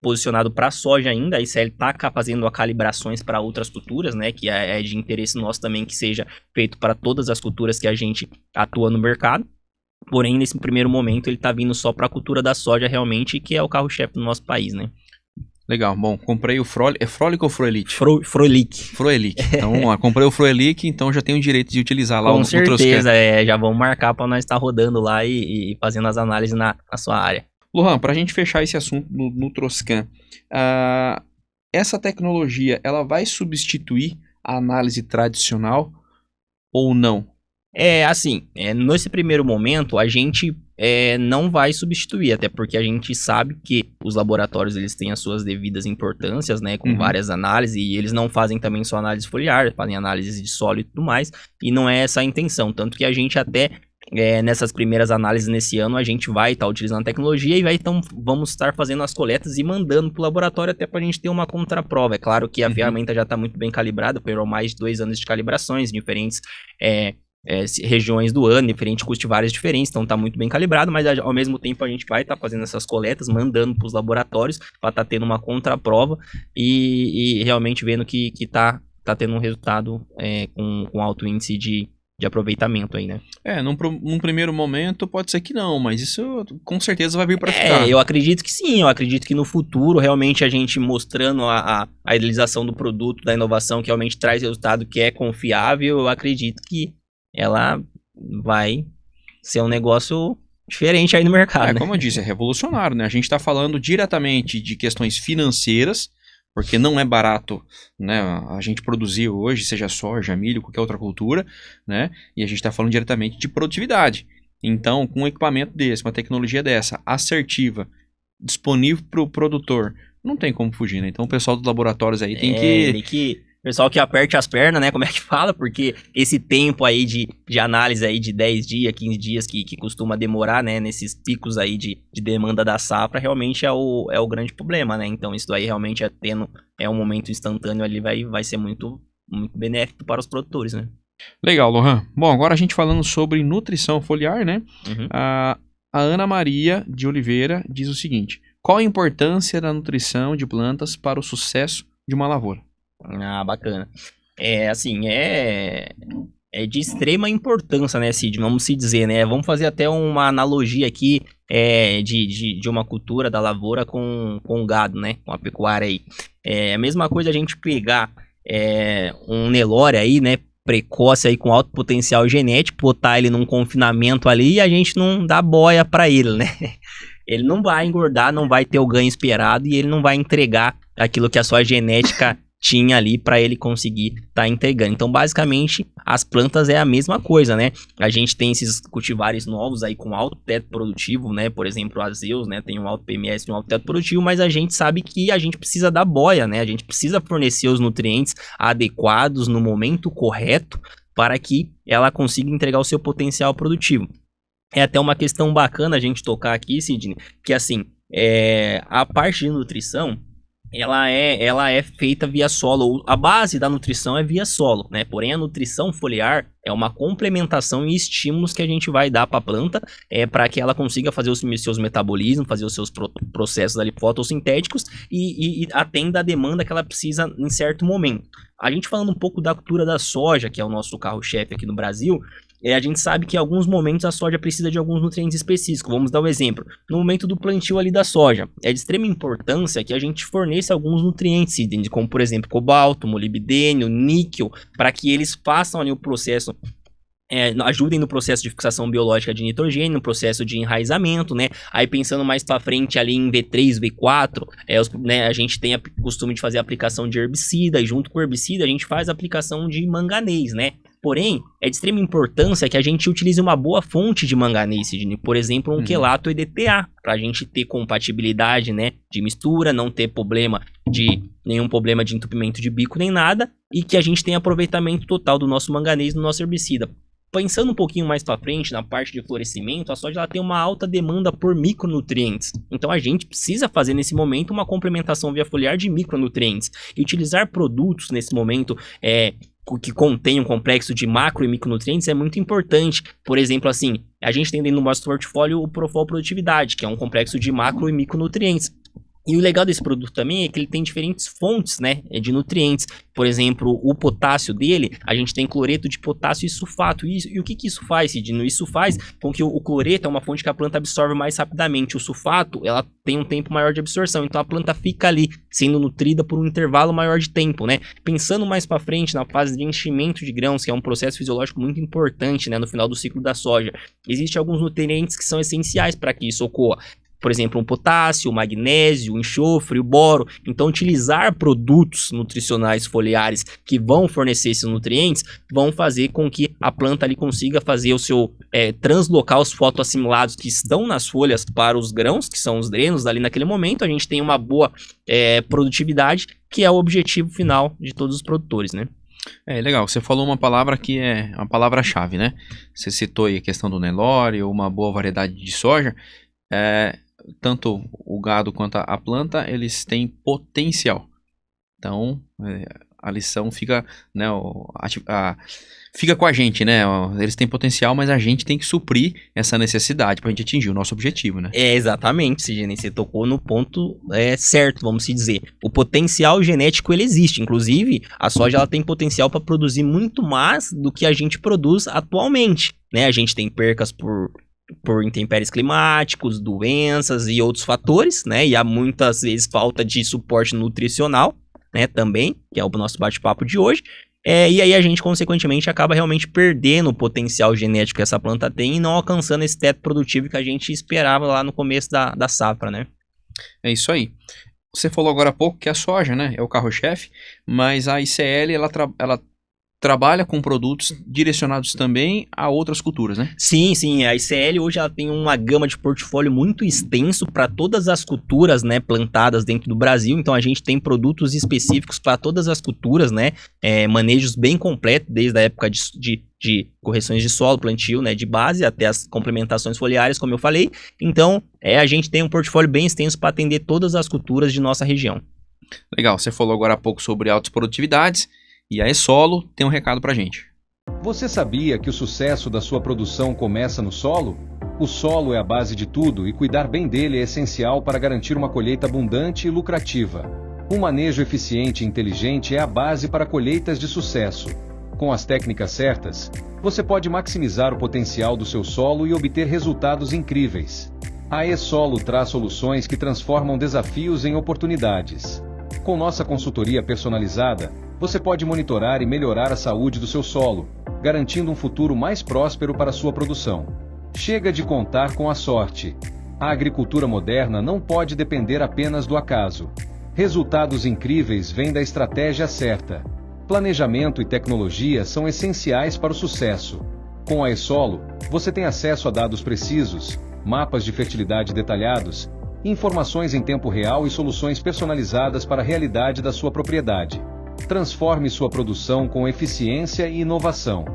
S3: posicionado para soja ainda, a ICL está fazendo calibrações para outras culturas, né, que é de interesse nosso também que seja feito para todas as culturas que a gente atua no mercado. Porém, nesse primeiro momento, ele tá vindo só para a cultura da soja realmente, que é o carro-chefe do nosso país, né?
S1: Legal, bom, comprei o Frolic, é Frolic ou Froelic?
S3: Froelic.
S1: Froelic, então vamos lá, comprei o Froelic, então já tenho o direito de utilizar lá
S3: Com
S1: o Troscan.
S3: certeza, já vamos marcar para nós estar rodando lá e fazendo as análises na sua área.
S1: Lohan, para a gente fechar esse assunto no Troscan, essa tecnologia, ela vai substituir a análise tradicional ou não?
S3: Nesse primeiro momento, a gente não vai substituir, até porque a gente sabe que os laboratórios eles têm as suas devidas importâncias, né, com várias análises, e eles não fazem também só análise foliar, fazem análise de solo e tudo mais, e não é essa a intenção, tanto que a gente até, nessas primeiras análises nesse ano, a gente vai estar utilizando a tecnologia e vamos estar fazendo as coletas e mandando para o laboratório até para a gente ter uma contraprova. É claro que a ferramenta já está muito bem calibrada, foram mais de 2 anos de calibrações, diferentes regiões do ano, diferentes cultivares diferentes, então tá muito bem calibrado, mas ao mesmo tempo a gente vai estar fazendo essas coletas, mandando para os laboratórios para estar tendo uma contraprova e realmente vendo que tá tendo um resultado com alto índice de aproveitamento aí, né?
S1: Num primeiro momento pode ser que não, mas isso com certeza vai vir para ficar.
S3: Eu acredito que sim, eu acredito que no futuro realmente a gente mostrando a idealização do produto, da inovação que realmente traz resultado que é confiável, eu acredito que ela vai ser um negócio diferente aí no mercado, né?
S1: Como eu disse, é revolucionário, né? A gente está falando diretamente de questões financeiras, porque não é barato, né, a gente produzir hoje, seja soja, milho, qualquer outra cultura, né? E a gente está falando diretamente de produtividade. Então, com um equipamento desse, uma tecnologia dessa, assertiva, disponível para o produtor, não tem como fugir, né? Então, o pessoal dos laboratórios aí tem que...
S3: Pessoal que aperte as pernas, né? Como é que fala? Porque esse tempo aí de análise aí de 10 dias, 15 dias que costuma demorar, né? Nesses picos aí de demanda da safra, realmente é o grande problema, né? Então isso aí realmente um momento instantâneo ali, vai ser muito, muito benéfico para os produtores, né?
S1: Legal, Lohan. Bom, agora a gente falando sobre nutrição foliar, né? A Ana Maria de Oliveira diz o seguinte: qual a importância da nutrição de plantas para o sucesso de uma lavoura?
S3: Bacana. É de extrema importância, né, Cid? Vamos se dizer, né? Vamos fazer até uma analogia aqui de uma cultura da lavoura com o gado, né? Com a pecuária aí. É a mesma coisa a gente pegar um Nelore aí, né? Precoce aí com alto potencial genético, botar ele num confinamento ali e a gente não dá boia para ele, né? Ele não vai engordar, não vai ter o ganho esperado e ele não vai entregar aquilo que a sua genética tinha ali para ele conseguir estar entregando. Então, basicamente, as plantas é a mesma coisa, né? A gente tem esses cultivares novos aí com alto teto produtivo, né? Por exemplo, o Azeus, né? Tem um alto PMS e um alto teto produtivo, mas a gente sabe que a gente precisa da boia, né? A gente precisa fornecer os nutrientes adequados no momento correto para que ela consiga entregar o seu potencial produtivo. É até uma questão bacana a gente tocar aqui, Sidney, que assim, a parte de nutrição, ela é feita via solo. A base da nutrição é via solo, né? Porém, a nutrição foliar é uma complementação e estímulos que a gente vai dar para a planta para que ela consiga fazer os seus metabolismos, fazer os seus processos ali fotossintéticos e atenda a demanda que ela precisa em certo momento. A gente falando um pouco da cultura da soja, que é o nosso carro-chefe aqui no Brasil, a gente sabe que em alguns momentos a soja precisa de alguns nutrientes específicos. Vamos dar um exemplo. No momento do plantio ali da soja, é de extrema importância que a gente forneça alguns nutrientes, como por exemplo cobalto, molibdênio, níquel, para que eles façam ali o processo, ajudem no processo de fixação biológica de nitrogênio, no processo de enraizamento, né? Aí pensando mais para frente ali em V3, V4, a gente tem o costume de fazer a aplicação de herbicida, e junto com o herbicida a gente faz a aplicação de manganês, né? Porém, é de extrema importância que a gente utilize uma boa fonte de manganês, por exemplo, um quelato EDTA, para a gente ter compatibilidade, né, de mistura, não ter nenhum problema de entupimento de bico nem nada, e que a gente tenha aproveitamento total do nosso manganês no nosso herbicida. Pensando um pouquinho mais para frente, na parte de florescimento, a soja ela tem uma alta demanda por micronutrientes. Então a gente precisa fazer nesse momento uma complementação via foliar de micronutrientes. E utilizar produtos nesse momento que contém um complexo de macro e micronutrientes é muito importante. Por exemplo, assim, a gente tem dentro do nosso portfólio o Profol Produtividade, que é um complexo de macro e micronutrientes. E o legal desse produto também é que ele tem diferentes fontes, né, de nutrientes. Por exemplo, o potássio dele, a gente tem cloreto de potássio e sulfato. E o que isso faz, Sidney? Isso faz com que o cloreto é uma fonte que a planta absorve mais rapidamente. O sulfato, ela tem um tempo maior de absorção. Então a planta fica ali sendo nutrida por um intervalo maior de tempo, né? Pensando mais para frente na fase de enchimento de grãos, que é um processo fisiológico muito importante, né, no final do ciclo da soja, existem alguns nutrientes que são essenciais para que isso ocorra. Por exemplo, o potássio, o magnésio, o enxofre, o boro. Então, utilizar produtos nutricionais foliares que vão fornecer esses nutrientes vão fazer com que a planta ali consiga fazer o seu translocar os fotoassimilados que estão nas folhas para os grãos, que são os drenos ali naquele momento. A gente tem uma boa produtividade, que é o objetivo final de todos os produtores, né?
S1: Legal, você falou uma palavra que é uma palavra-chave, né? Você citou aí a questão do Nelore, uma boa variedade de soja. Tanto o gado quanto a planta, eles têm potencial. Então, a lição fica, né, fica com a gente, né? Eles têm potencial, mas a gente tem que suprir essa necessidade para a gente atingir o nosso objetivo, né?
S3: Exatamente, Sidney, você tocou no ponto certo, vamos se dizer. O potencial genético, ele existe. Inclusive, a soja ela tem potencial para produzir muito mais do que a gente produz atualmente, né? A gente tem percas por intempéries climáticos, doenças e outros fatores, né? E há muitas vezes falta de suporte nutricional, né? Também, que é o nosso bate-papo de hoje. E aí a gente, consequentemente, acaba realmente perdendo o potencial genético que essa planta tem e não alcançando esse teto produtivo que a gente esperava lá no começo da safra, né?
S1: É isso aí. Você falou agora há pouco que a soja, né, é o carro-chefe, mas a ICL, ela trabalha com produtos direcionados também a outras culturas, né?
S3: Sim. A ICL hoje ela tem uma gama de portfólio muito extenso para todas as culturas, né, plantadas dentro do Brasil. Então a gente tem produtos específicos para todas as culturas, né? Manejos bem completos, desde a época de correções de solo, plantio, né, de base até as complementações foliares, como eu falei. Então a gente tem um portfólio bem extenso para atender todas as culturas de nossa região.
S1: Legal, você falou agora há pouco sobre altas produtividades. E a E-Solo tem um recado pra gente.
S4: Você sabia que o sucesso da sua produção começa no solo? O solo é a base de tudo e cuidar bem dele é essencial para garantir uma colheita abundante e lucrativa. Um manejo eficiente e inteligente é a base para colheitas de sucesso. Com as técnicas certas, você pode maximizar o potencial do seu solo e obter resultados incríveis. A E-Solo traz soluções que transformam desafios em oportunidades. Com nossa consultoria personalizada, você pode monitorar e melhorar a saúde do seu solo, garantindo um futuro mais próspero para a sua produção. Chega de contar com a sorte. A agricultura moderna não pode depender apenas do acaso. Resultados incríveis vêm da estratégia certa. Planejamento e tecnologia são essenciais para o sucesso. Com a E-Solo, você tem acesso a dados precisos, mapas de fertilidade detalhados, informações em tempo real e soluções personalizadas para a realidade da sua propriedade. Transforme sua produção com eficiência e inovação.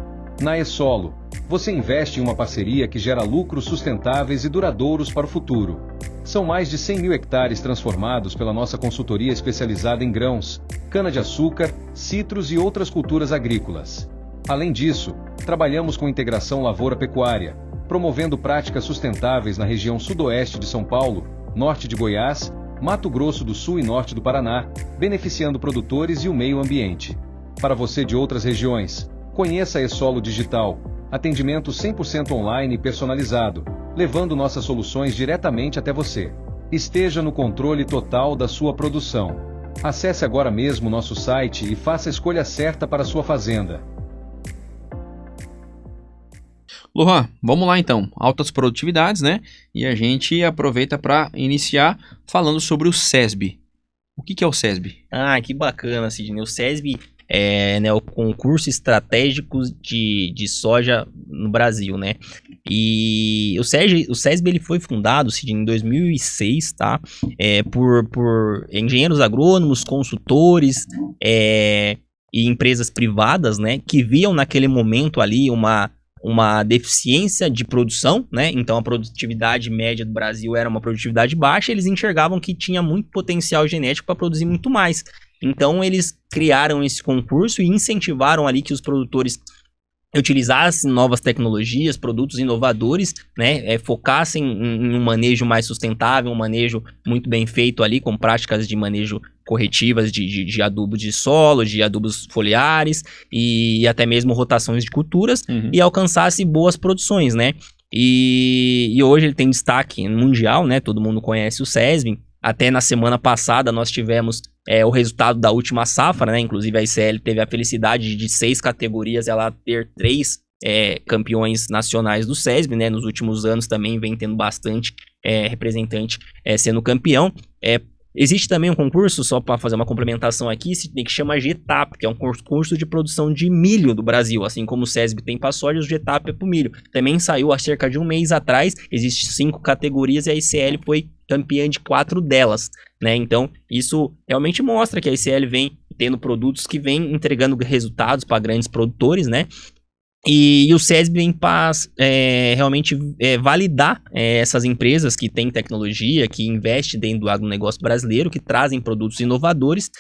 S4: Na E-Solo, você investe em uma parceria que gera lucros sustentáveis e duradouros para o futuro. São mais de 100 mil hectares transformados pela nossa consultoria especializada em grãos, cana-de-açúcar, citros e outras culturas agrícolas. Além disso, trabalhamos com integração lavoura-pecuária, promovendo práticas sustentáveis na região sudoeste de São Paulo, norte de Goiás, Mato Grosso do Sul e norte do Paraná, beneficiando produtores e o meio ambiente. Para você de outras regiões, conheça a E-Solo Digital, atendimento 100% online e personalizado, levando nossas soluções diretamente até você. Esteja no controle total da sua produção. Acesse agora mesmo nosso site e faça a escolha certa para a sua fazenda.
S1: Lohan, vamos lá então, altas produtividades, né? E a gente aproveita para iniciar falando sobre o SESB. O que é o SESB?
S3: Ah, que bacana, Sidney. O SESB é, né, o concurso estratégico de soja no Brasil, né? E o SESB ele foi fundado, Sidney, em 2006, tá? Por engenheiros agrônomos, consultores e empresas privadas, né? Que viam naquele momento ali uma deficiência de produção, né? Então a produtividade média do Brasil era uma produtividade baixa, eles enxergavam que tinha muito potencial genético para produzir muito mais. Então eles criaram esse concurso e incentivaram ali que os produtores utilizassem novas tecnologias, produtos inovadores, né, focassem em um manejo mais sustentável, um manejo muito bem feito ali, com práticas de manejo corretivas de adubo de solo, de adubos foliares e até mesmo rotações de culturas, e alcançasse boas produções, né? E hoje ele tem destaque mundial, né? Todo mundo conhece o SESB. Até na semana passada nós tivemos o resultado da última safra, né? Inclusive a ICL teve a felicidade de 6 categorias ela ter 3 campeões nacionais do SESB, né? Nos últimos anos também vem tendo bastante representante sendo campeão. Existe também um concurso, só para fazer uma complementação aqui, que chama GETAP, que é um concurso de produção de milho do Brasil, assim como o SESB tem para soja, o GETAP é para o milho. Também saiu há cerca de um mês atrás, existem 5 categorias e a ICL foi campeã de 4 delas, né? Então, isso realmente mostra que a ICL vem tendo produtos que vem entregando resultados para grandes produtores, né? E o SESB vem para realmente validar essas empresas que têm tecnologia, que investem dentro do agronegócio brasileiro, que trazem produtos inovadores,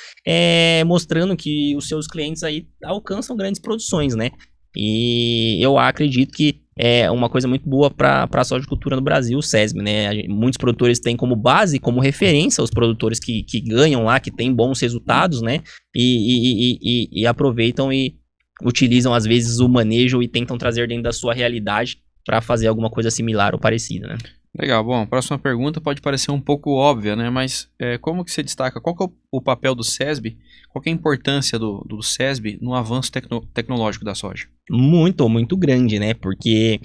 S3: mostrando que os seus clientes aí alcançam grandes produções, né? E eu acredito que é uma coisa muito boa para a sojicultura no Brasil, o SESB, né? Muitos produtores têm como base, como referência os produtores que ganham lá, que têm bons resultados, né? E aproveitam e utilizam às vezes o manejo e tentam trazer dentro da sua realidade para fazer alguma coisa similar ou parecida, né?
S1: Legal, bom, a próxima pergunta pode parecer um pouco óbvia, né? Mas como que você destaca, qual que é o papel do SESB, qual que é a importância do SESB no avanço tecnológico da soja?
S3: Muito grande, né? Porque,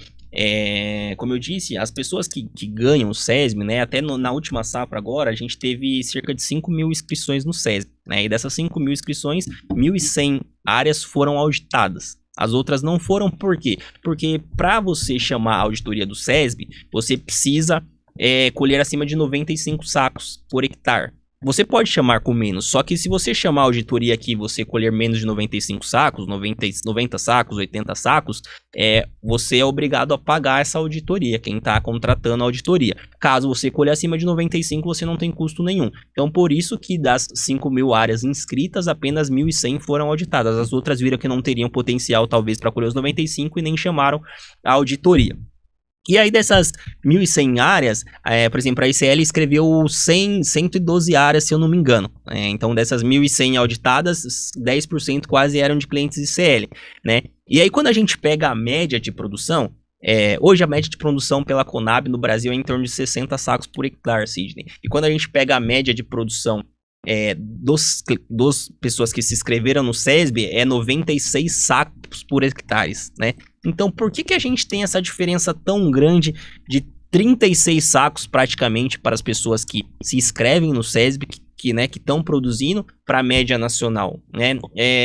S3: como eu disse, as pessoas que ganham o SESB, né? Até na última safra agora, a gente teve cerca de 5.000 inscrições no SESB, né? E dessas 5.000 inscrições, 1.100 áreas foram auditadas. As outras não foram, por quê? Porque para você chamar a auditoria do SESB, você precisa colher acima de 95 sacos por hectare. Você pode chamar com menos, só que se você chamar a auditoria aqui e você colher menos de 95 sacos, 90 sacos, 80 sacos, você é obrigado a pagar essa auditoria, quem está contratando a auditoria. Caso você colher acima de 95, você não tem custo nenhum. Então, por isso que das 5.000 áreas inscritas, apenas 1.100 foram auditadas. As outras viram que não teriam potencial, talvez, para colher os 95 e nem chamaram a auditoria. E aí dessas 1.100 áreas, por exemplo, a ICL escreveu 112 áreas, se eu não me engano. Então dessas 1.100 auditadas, 10% quase eram de clientes ICL, né? E aí quando a gente pega a média de produção, hoje a média de produção pela Conab no Brasil é em torno de 60 sacos por hectare, Sidney. E quando a gente pega a média de produção dos pessoas que se inscreveram no SESB, é 96 sacos por hectare, né? Então, por que a gente tem essa diferença tão grande de 36 sacos praticamente para as pessoas que se inscrevem no SESB, que estão produzindo para a média nacional, né?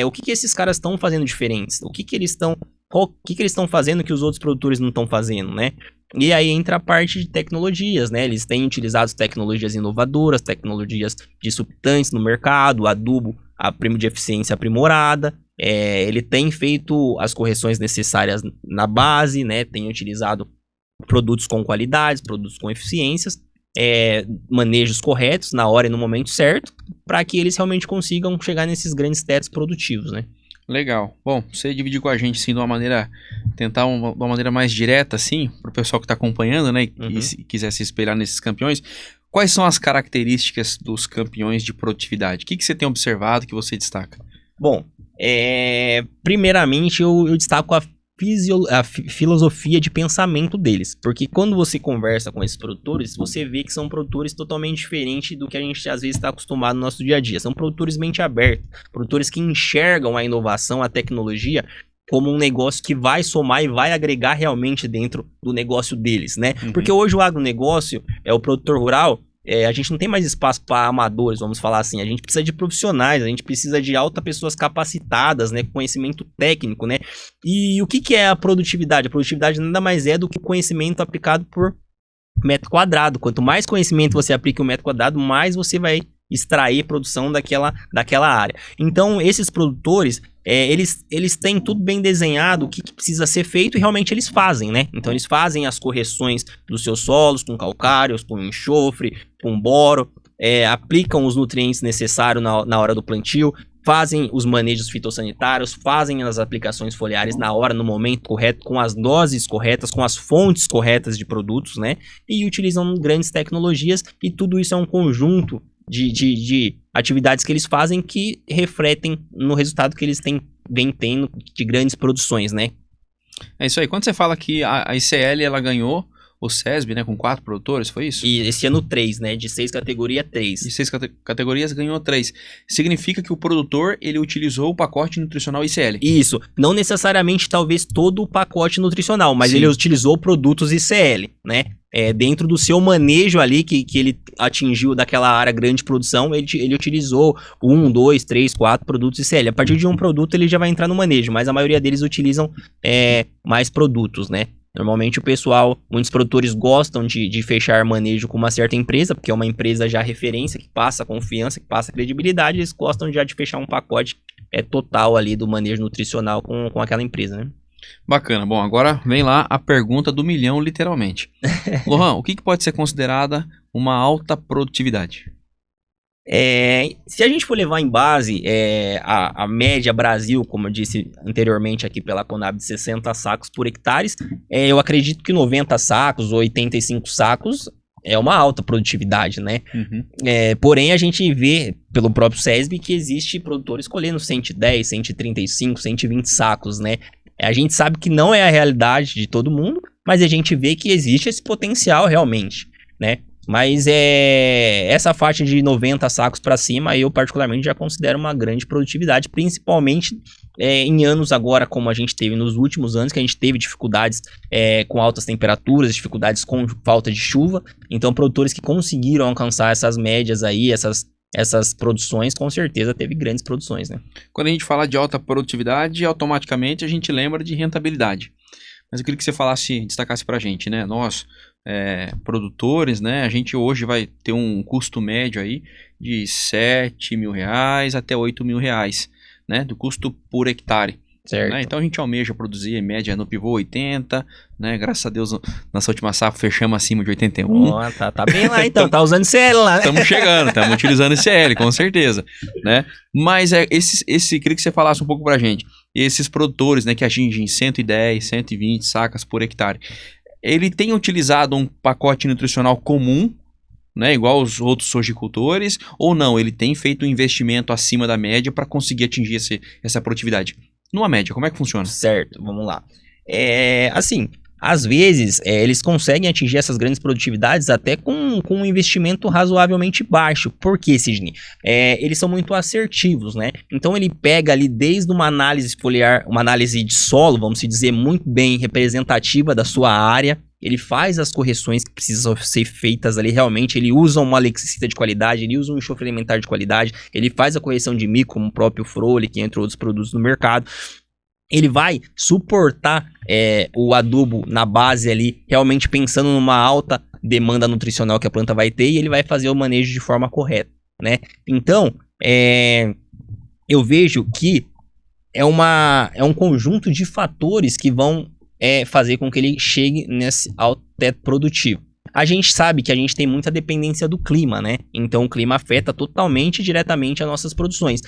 S3: O que esses caras estão fazendo diferentes? O que eles estão fazendo que os outros produtores não estão fazendo, né? E aí entra a parte de tecnologias, né? Eles têm utilizado tecnologias inovadoras, tecnologias disruptantes no mercado, adubo, a prêmio de eficiência aprimorada. Ele tem feito as correções necessárias na base, né? Tem utilizado produtos com qualidades, produtos com eficiências, manejos corretos na hora e no momento certo, para que eles realmente consigam chegar nesses grandes tetos produtivos, né?
S1: Legal. Bom, você dividir com a gente, assim, de uma maneira mais direta, assim, para o pessoal que está acompanhando, né, e se quiser se espelhar nesses campeões, quais são as características dos campeões de produtividade? O que você tem observado que você destaca?
S3: Bom, primeiramente eu destaco a filosofia de pensamento deles, porque quando você conversa com esses produtores, você vê que são produtores totalmente diferentes do que a gente às vezes está acostumado no nosso dia a dia. São produtores mente aberta, produtores que enxergam a inovação, a tecnologia como um negócio que vai somar e vai agregar realmente dentro do negócio deles, né? Porque hoje o agronegócio, o produtor rural, a gente não tem mais espaço para amadores, vamos falar assim. A gente precisa de profissionais, a gente precisa de pessoas capacitadas, né, com conhecimento técnico, né? E o que é a produtividade? A produtividade nada mais é do que o conhecimento aplicado por metro quadrado. Quanto mais conhecimento você aplica em um metro quadrado, mais você vai extrair produção daquela área. Então, esses produtores, eles têm tudo bem desenhado, o que precisa ser feito, e realmente eles fazem, né? Então, eles fazem as correções dos seus solos, com calcários, com enxofre, com boro, aplicam os nutrientes necessários na hora do plantio, fazem os manejos fitossanitários, fazem as aplicações foliares na hora, no momento correto, com as doses corretas, com as fontes corretas de produtos, né? E utilizam grandes tecnologias, e tudo isso é um conjunto de atividades que eles fazem que refletem no resultado que eles vêm tendo de grandes produções, né?
S1: É isso aí. Quando você fala que a ICL ela ganhou o SESB, né, com 4 produtores, foi isso?
S3: E esse ano 3, né? De 6 categoria 3.
S1: De 6 categorias ganhou 3. Significa que o produtor, ele utilizou o pacote nutricional ICL.
S3: Isso. Não necessariamente, talvez, todo o pacote nutricional, mas
S1: Sim.
S3: ele utilizou produtos ICL, né? Dentro do seu manejo ali, que ele atingiu daquela área grande de produção, ele utilizou 1, 2, 3, 4 produtos ICL. A partir de um produto, ele já vai entrar no manejo, mas a maioria deles utilizam mais produtos, né? Normalmente o pessoal, muitos produtores gostam de fechar manejo com uma certa empresa, porque é uma empresa já referência, que passa confiança, que passa credibilidade, eles gostam já de fechar um pacote total ali do manejo nutricional com aquela empresa, né?
S1: Bacana. Bom, agora vem lá a pergunta do milhão, literalmente. Lohan, o que pode ser considerada uma alta produtividade?
S3: Se a gente for levar em base a média Brasil, como eu disse anteriormente aqui pela Conab, de 60 sacos por hectares, eu acredito que 90 sacos ou 85 sacos é uma alta produtividade, né?
S1: Uhum.
S3: Porém, a gente vê pelo próprio SESB que existe produtores colhendo 110, 135, 120 sacos, né? A gente sabe que não é a realidade de todo mundo, mas a gente vê que existe esse potencial realmente, né? Mas essa faixa de 90 sacos para cima, eu particularmente já considero uma grande produtividade, principalmente em anos agora, como a gente teve nos últimos anos, que a gente teve dificuldades com altas temperaturas, dificuldades com falta de chuva. Então, produtores que conseguiram alcançar essas médias aí, essas produções, com certeza teve grandes produções, né?
S1: Quando a gente fala de alta produtividade, automaticamente a gente lembra de rentabilidade. Mas eu queria que você destacasse pra gente, né? Nós, produtores, né? A gente hoje vai ter um custo médio aí de R$7.000 até R$8.000, né? Do custo por hectare.
S3: Certo.
S1: Né? Então a gente almeja produzir em média no pivô 80, né? Graças a Deus, nossa última safra fechamos acima de 81.
S3: Oh, tá bem lá então, tá usando CL lá, né?
S1: Estamos chegando, estamos utilizando CL, com certeza, né? Mas queria que você falasse um pouco pra gente. Esses produtores, né, que atingem 110, 120 sacas por hectare, ele tem utilizado um pacote nutricional comum, né, igual os outros sojicultores, ou não? Ele tem feito um investimento acima da média para conseguir atingir essa produtividade? Numa média, como é que funciona?
S3: Certo, vamos lá. Assim, às vezes eles conseguem atingir essas grandes produtividades até com um investimento razoavelmente baixo. Por quê, Sidney? Eles são muito assertivos, né? Então ele pega ali desde uma análise foliar, uma análise de solo, vamos dizer, muito bem representativa da sua área. Ele faz as correções que precisam ser feitas ali realmente, ele usa uma alexicida de qualidade, ele usa um enxofre alimentar de qualidade, ele faz a correção de micro, como o próprio Frolic, entre outros produtos no mercado. Ele vai suportar o adubo na base ali, realmente pensando numa alta demanda nutricional que a planta vai ter, e ele vai fazer o manejo de forma correta, né? Então, eu vejo que é um conjunto de fatores que vão fazer com que ele chegue nesse alto teto produtivo. A gente sabe que a gente tem muita dependência do clima, né? Então o clima afeta totalmente diretamente as nossas produções.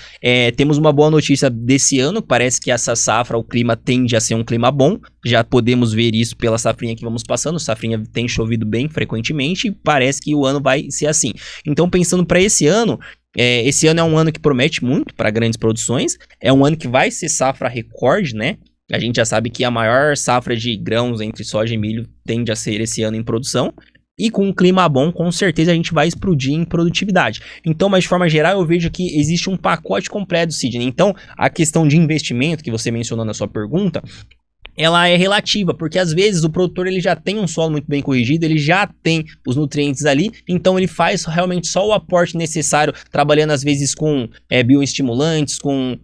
S3: Temos uma boa notícia desse ano, parece que essa safra, o clima tende a ser um clima bom. Já podemos ver isso pela safrinha que vamos passando. Safrinha tem chovido bem frequentemente e parece que o ano vai ser assim. Então, pensando para esse ano é um ano que promete muito para grandes produções. É um ano que vai ser safra recorde, né? A gente já sabe que a maior safra de grãos entre soja e milho tende a ser esse ano em produção. E com um clima bom, com certeza a gente vai explodir em produtividade. Então, mas de forma geral, eu vejo que existe um pacote completo, Sidney. Então, a questão de investimento que você mencionou na sua pergunta, ela é relativa, porque às vezes o produtor ele já tem um solo muito bem corrigido, ele já tem os nutrientes ali, então ele faz realmente só o aporte necessário, trabalhando às vezes com bioestimulantes, com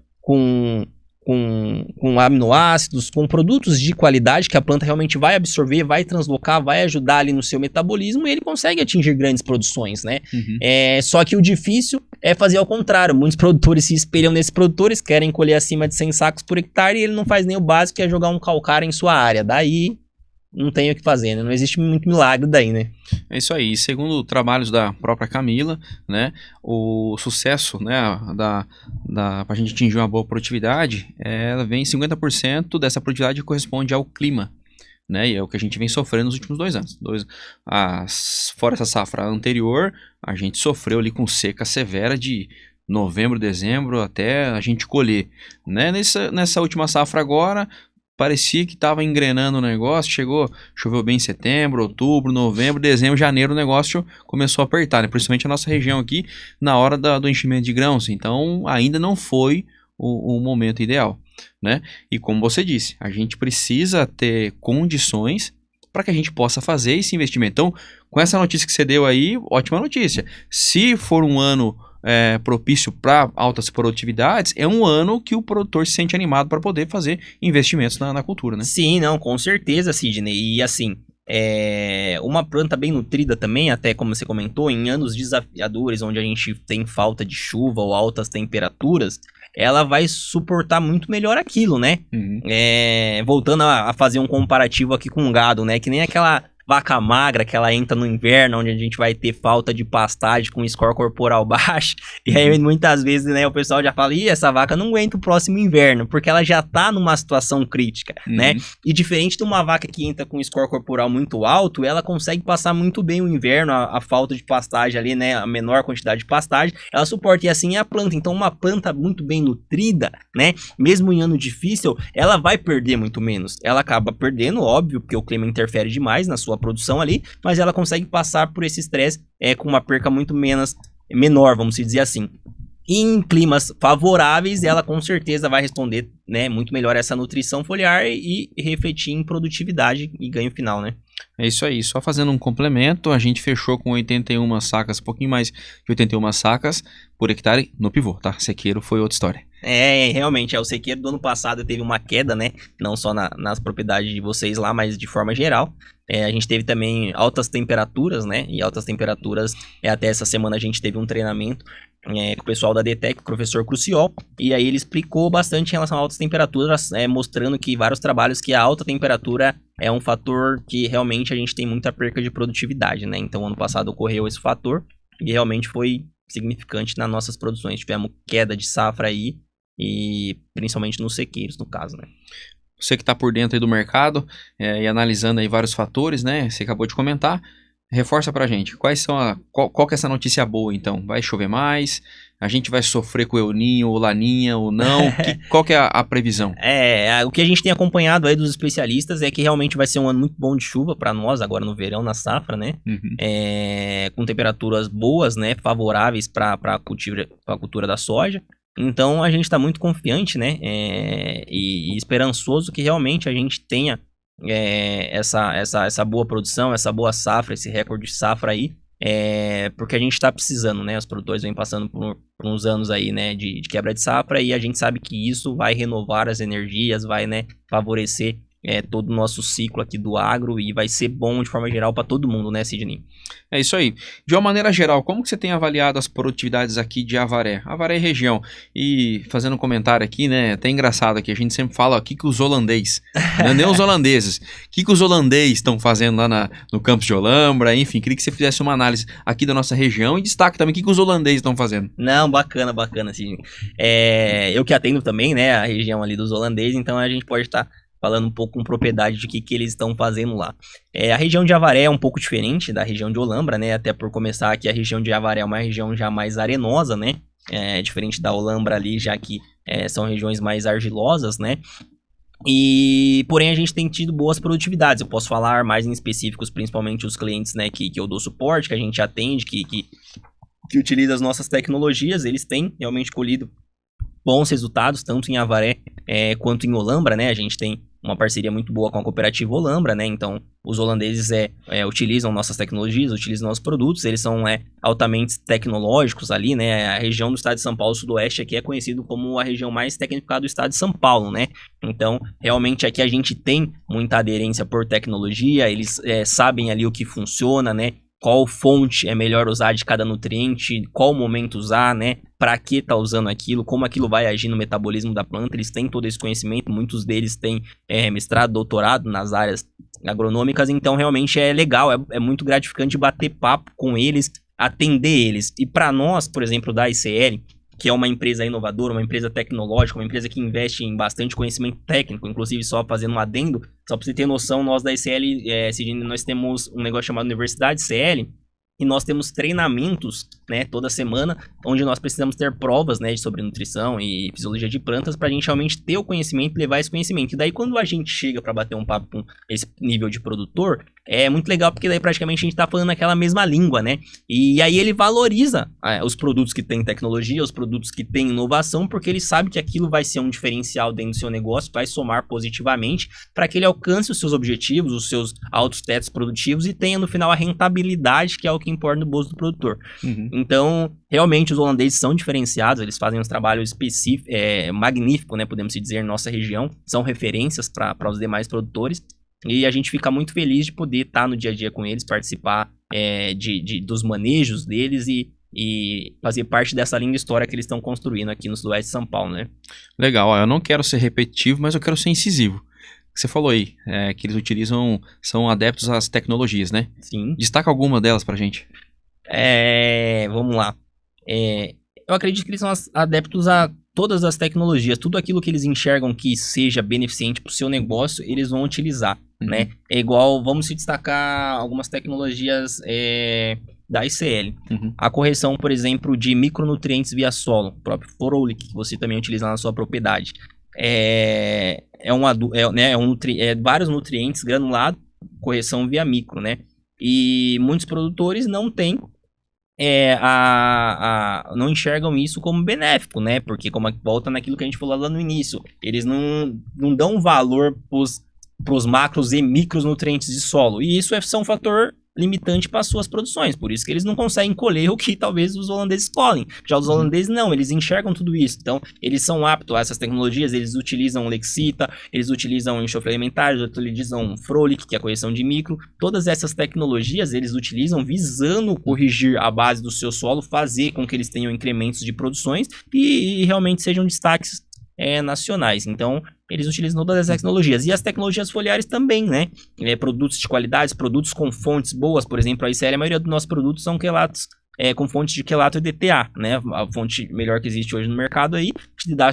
S3: aminoácidos, com produtos de qualidade que a planta realmente vai absorver, vai translocar, vai ajudar ali no seu metabolismo, e ele consegue atingir grandes produções, né?
S1: Uhum.
S3: Só que o difícil é fazer ao contrário. Muitos produtores se espelham nesses produtores, querem colher acima de 100 sacos por hectare, e ele não faz nem o básico, que é jogar um calcário em sua área. Daí não tem o que fazer, né? Não existe muito milagre daí, né?
S1: É isso aí. Segundo trabalhos da própria Camila, né, o sucesso, né, para a gente atingir uma boa produtividade, ela vem 50% dessa produtividade corresponde ao clima. Né, e é o que a gente vem sofrendo nos últimos 2 anos. Fora essa safra anterior, a gente sofreu ali com seca severa de novembro, dezembro, até a gente colher. Né? Nessa última safra agora, parecia que estava engrenando o negócio, choveu bem em setembro, outubro, novembro, dezembro, janeiro, o negócio começou a apertar, né? Principalmente a nossa região aqui, na hora do enchimento de grãos. Então, ainda não foi o momento ideal. Né? E como você disse, a gente precisa ter condições para que a gente possa fazer esse investimento. Então, com essa notícia que você deu aí, ótima notícia. Se for um ano propício para altas produtividades, é um ano que o produtor se sente animado para poder fazer investimentos na cultura, né?
S3: Sim, não, com certeza, Sidney. E assim, uma planta bem nutrida também, até como você comentou, em anos desafiadores, onde a gente tem falta de chuva ou altas temperaturas, ela vai suportar muito melhor aquilo, né?
S1: Uhum.
S3: Voltando a fazer um comparativo aqui com o gado, né? Que nem aquela vaca magra que ela entra no inverno, onde a gente vai ter falta de pastagem com score corporal baixo. E aí muitas vezes, né, o pessoal já fala, essa vaca não aguenta o próximo inverno, porque ela já tá numa situação crítica, né? E diferente de uma vaca que entra com score corporal muito alto, ela consegue passar muito bem o inverno, a falta de pastagem ali, né, a menor quantidade de pastagem, ela suporta, e assim é a planta. Então uma planta muito bem nutrida, né, mesmo em ano difícil, ela vai perder muito menos. Ela acaba perdendo, óbvio, porque o clima interfere demais na sua produção ali, mas ela consegue passar por esse estresse com uma perca muito menor, vamos dizer assim. E em climas favoráveis, ela com certeza vai responder, né, muito melhor essa nutrição foliar e refletir em produtividade e ganho final, né?
S1: É isso aí, só fazendo um complemento, a gente fechou com 81 sacas, um pouquinho mais de 81 sacas por hectare no pivô, tá? Sequeiro foi outra história.
S3: Realmente, o sequeiro do ano passado teve uma queda, né? Não só nas propriedades de vocês lá, mas de forma geral. A gente teve também altas temperaturas, né? E altas temperaturas, até essa semana a gente teve um treinamento com o pessoal da DTEC, o professor Cruciol, e aí ele explicou bastante em relação a altas temperaturas, mostrando que vários trabalhos que a alta temperatura é um fator que realmente a gente tem muita perca de produtividade, né? Então, ano passado ocorreu esse fator e realmente foi significante nas nossas produções. Tivemos queda de safra aí, e principalmente nos sequeiros, no caso, né?
S1: Você que está por dentro aí do mercado e analisando aí vários fatores, né? Você acabou de comentar. Reforça pra gente, qual que é essa notícia boa, então? Vai chover mais? A gente vai sofrer com o El Ninho, ou Laninha, ou não? Qual que é a previsão?
S3: O que a gente tem acompanhado aí dos especialistas é que realmente vai ser um ano muito bom de chuva para nós, agora no verão, na safra, né?
S1: Uhum.
S3: Com temperaturas boas, né? Favoráveis para a cultura da soja. Então a gente está muito confiante, né? E esperançoso que realmente a gente tenha essa boa produção, essa boa safra, esse recorde de safra aí, porque a gente está precisando, né? Os produtores vêm passando por uns anos aí, né, de quebra de safra, e a gente sabe que isso vai renovar as energias, vai, né, favorecer todo o nosso ciclo aqui do agro, e vai ser bom de forma geral para todo mundo, né, Sidney?
S1: É isso aí. De uma maneira geral, como que você tem avaliado as produtividades aqui de Avaré e região? E fazendo um comentário aqui, né, até engraçado aqui, a gente sempre fala aqui que os holandeses, né, nem os holandeses, o que os holandeses estão fazendo lá no campus de Olambra, enfim, queria que você fizesse uma análise aqui da nossa região e destaque também o que os holandeses estão fazendo.
S3: Não, bacana, Sidney. Eu que atendo também, né, a região ali dos holandeses, então a gente pode estar falando um pouco com propriedade de que eles estão fazendo lá. A região de Avaré é um pouco diferente da região de Olambra, né? Até por começar aqui, a região de Avaré é uma região já mais arenosa, né? Diferente da Olambra ali, já que são regiões mais argilosas, né? Porém, a gente tem tido boas produtividades. Eu posso falar mais em específicos, principalmente os clientes, né, que eu dou suporte, que a gente atende, que utiliza as nossas tecnologias. Eles têm realmente colhido bons resultados, tanto em Avaré quanto em Olambra, né? A gente tem uma parceria muito boa com a cooperativa Olambra, né? Então, os holandeses utilizam nossas tecnologias, utilizam nossos produtos, eles são altamente tecnológicos ali, né? A região do estado de São Paulo, sudoeste, aqui é conhecido como a região mais tecnificada do estado de São Paulo, né? Então, realmente aqui a gente tem muita aderência por tecnologia, eles sabem ali o que funciona, né? Qual fonte é melhor usar de cada nutriente, qual momento usar, né? Para que tá usando aquilo, como aquilo vai agir no metabolismo da planta. Eles têm todo esse conhecimento, muitos deles têm mestrado, doutorado nas áreas agronômicas, então realmente é legal, é muito gratificante bater papo com eles, atender eles. E para nós, por exemplo, da ICL, que é uma empresa inovadora, uma empresa tecnológica, uma empresa que investe em bastante conhecimento técnico, inclusive só fazendo um adendo, só para você ter noção, nós da ICL, Sidney, nós temos um negócio chamado Universidade ICL, e nós temos treinamentos, né, toda semana, onde nós precisamos ter provas, né, sobre nutrição e fisiologia de plantas para a gente realmente ter o conhecimento e levar esse conhecimento. E daí quando a gente chega para bater um papo com esse nível de produtor, é muito legal porque daí praticamente a gente está falando aquela mesma língua, né? E aí ele valoriza os produtos que têm tecnologia, os produtos que têm inovação, porque ele sabe que aquilo vai ser um diferencial dentro do seu negócio, vai somar positivamente para que ele alcance os seus objetivos, os seus altos tetos produtivos e tenha no final a rentabilidade, que é o que importa no bolso do produtor.
S1: Uhum.
S3: Então, realmente os holandeses são diferenciados, eles fazem um trabalho específico, magnífico, né, podemos dizer, em nossa região, são referências para os demais produtores. E a gente fica muito feliz de poder estar no dia a dia com eles, participar dos manejos deles e fazer parte dessa linda história que eles estão construindo aqui no sudoeste de São Paulo, né?
S1: Legal, ó, eu não quero ser repetitivo, mas eu quero ser incisivo. Você falou aí, que eles utilizam, são adeptos às tecnologias, né?
S3: Sim.
S1: Destaca alguma delas pra gente.
S3: Vamos lá. Eu acredito que eles são adeptos a todas as tecnologias, tudo aquilo que eles enxergam que seja beneficente para o seu negócio, eles vão utilizar, né? É igual, vamos se destacar algumas tecnologias da ICL. A correção, por exemplo, de micronutrientes via solo, o próprio Forolic, que você também utiliza na sua propriedade. Vários nutrientes granulados, correção via micro, né? E muitos produtores não têm não enxergam isso como benéfico, né? Porque como volta naquilo que a gente falou lá no início, eles não dão valor pros macros e micros nutrientes de solo. E isso é um fator limitante para suas produções, por isso que eles não conseguem colher o que talvez os holandeses colhem. Já os holandeses não, eles enxergam tudo isso, então eles são aptos a essas tecnologias, eles utilizam Lexita, eles utilizam enxofre alimentar, eles utilizam Frolic, que é a correção de micro, todas essas tecnologias eles utilizam visando corrigir a base do seu solo, fazer com que eles tenham incrementos de produções e realmente sejam destaques nacionais. Então, eles utilizam todas as tecnologias. E as tecnologias foliares também, né? Produtos de qualidade, produtos com fontes boas. Por exemplo, a ICL, a maioria dos nossos produtos são quelatos com fontes de quelato e DTA, né? A fonte melhor que existe hoje no mercado aí, te dá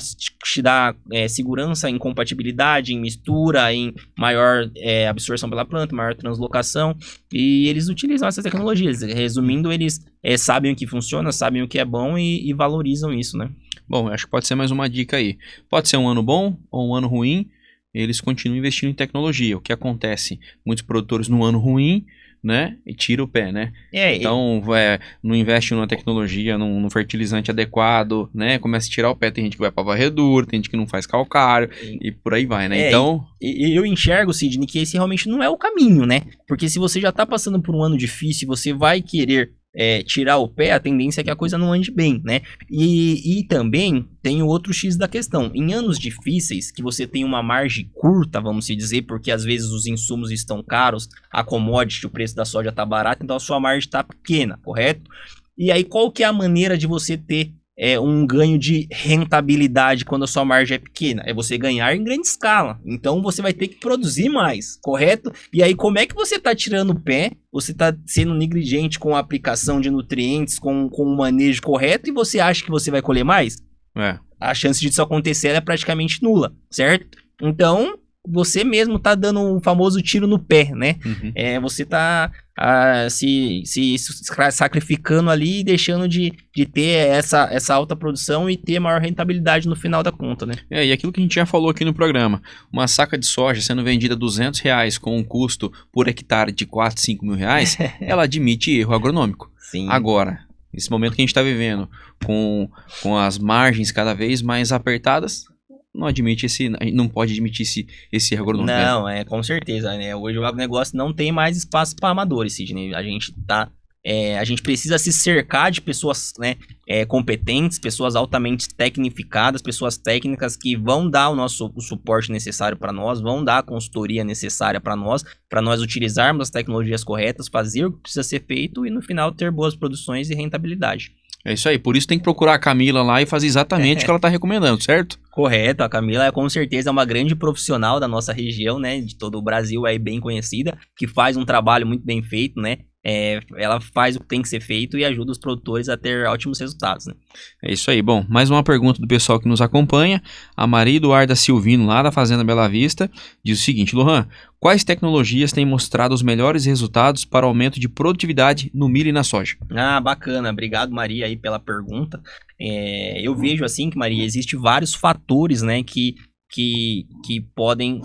S3: segurança em compatibilidade, em mistura, em maior absorção pela planta, maior translocação. E eles utilizam essas tecnologias. Resumindo, eles sabem o que funciona, sabem o que é bom e valorizam isso, né?
S1: Bom, acho que pode ser mais uma dica aí. Pode ser um ano bom ou um ano ruim, eles continuam investindo em tecnologia. O que acontece? Muitos produtores no ano ruim, né, e tira o pé, né? Então, não investe numa tecnologia, num fertilizante adequado, né? Começa a tirar o pé. Tem gente que vai para varredura, tem gente que não faz calcário e por aí vai, né? Então,
S3: eu enxergo, Sidney, que esse realmente não é o caminho, né? Porque se você já tá passando por um ano difícil, você vai querer tirar o pé, a tendência é que a coisa não ande bem, né? E também tem o outro X da questão. Em anos difíceis, que você tem uma margem curta, vamos se dizer, porque às vezes os insumos estão caros, a commodity, o preço da soja tá barato, então a sua margem tá pequena, correto? E aí qual que é a maneira de você ter um ganho de rentabilidade quando a sua margem é pequena? É você ganhar em grande escala. Então você vai ter que produzir mais, correto? E aí como é que você está tirando o pé? Você está sendo negligente com a aplicação de nutrientes, com o manejo correto, e você acha que você vai colher mais? A chance disso acontecer é praticamente nula, certo? Então você mesmo está dando o famoso tiro no pé, né? Você está se sacrificando ali e deixando de ter essa alta produção e ter maior rentabilidade no final da conta, né?
S1: E aquilo que a gente já falou aqui no programa, uma saca de soja sendo vendida R$200 com um custo por hectare de 4, 5 mil reais, ela admite erro agronômico.
S3: Sim.
S1: Agora, esse momento que a gente está vivendo, com as margens cada vez mais apertadas, não pode admitir esse erro agronômico.
S3: Não, com certeza, né? Hoje o agronegócio não tem mais espaço para amadores, Sidney. A gente precisa se cercar de pessoas, né, competentes, pessoas altamente tecnificadas, pessoas técnicas que vão dar o suporte necessário para nós, vão dar a consultoria necessária para nós utilizarmos as tecnologias corretas, fazer o que precisa ser feito e no final ter boas produções e rentabilidade.
S1: É isso aí, por isso tem que procurar a Camila lá e fazer exatamente o que ela está recomendando, certo?
S3: Correto, a Camila com certeza é uma grande profissional da nossa região, né, de todo o Brasil, aí bem conhecida, que faz um trabalho muito bem feito, né, ela faz o que tem que ser feito e ajuda os produtores a ter ótimos resultados, né.
S1: É isso aí. Bom, mais uma pergunta do pessoal que nos acompanha. A Maria Eduarda Silvino, lá da Fazenda Bela Vista, diz o seguinte: Lohan, quais tecnologias têm mostrado os melhores resultados para o aumento de produtividade no milho e na soja?
S3: Ah, bacana. Obrigado, Maria, aí pela pergunta. Eu vejo assim que, Maria, existem vários fatores, né, que podem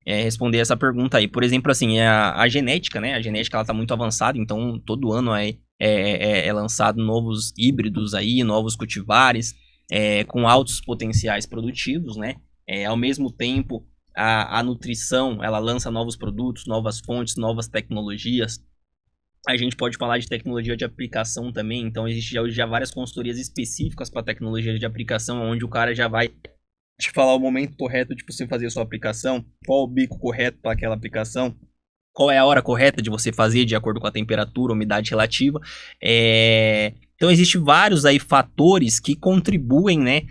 S3: responder essa pergunta aí. Por exemplo, assim, a genética, né? A genética ela tá muito avançada, então todo ano é lançado novos híbridos aí, novos cultivares, com altos potenciais produtivos, né? Ao mesmo tempo, a nutrição, ela lança novos produtos, novas fontes, novas tecnologias. A gente pode falar de tecnologia de aplicação também, então existe hoje já várias consultorias específicas para tecnologia de aplicação, onde o cara já vai te falar o momento correto de você fazer a sua aplicação, qual o bico correto para aquela aplicação, qual é a hora correta de você fazer de acordo com a temperatura, umidade relativa. Então existem vários aí fatores que contribuem, né,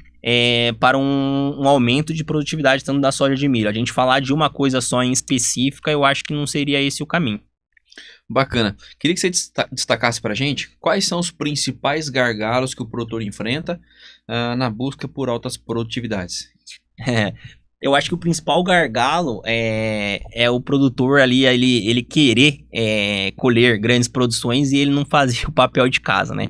S3: para um aumento de produtividade tanto da soja de milho. A gente falar de uma coisa só em específica, eu acho que não seria esse o caminho.
S1: Bacana. Queria que você destacasse para a gente quais são os principais gargalos que o produtor enfrenta na busca por altas produtividades.
S3: Eu acho que o principal gargalo é o produtor ali, ele querer colher grandes produções e ele não fazer o papel de casa, né?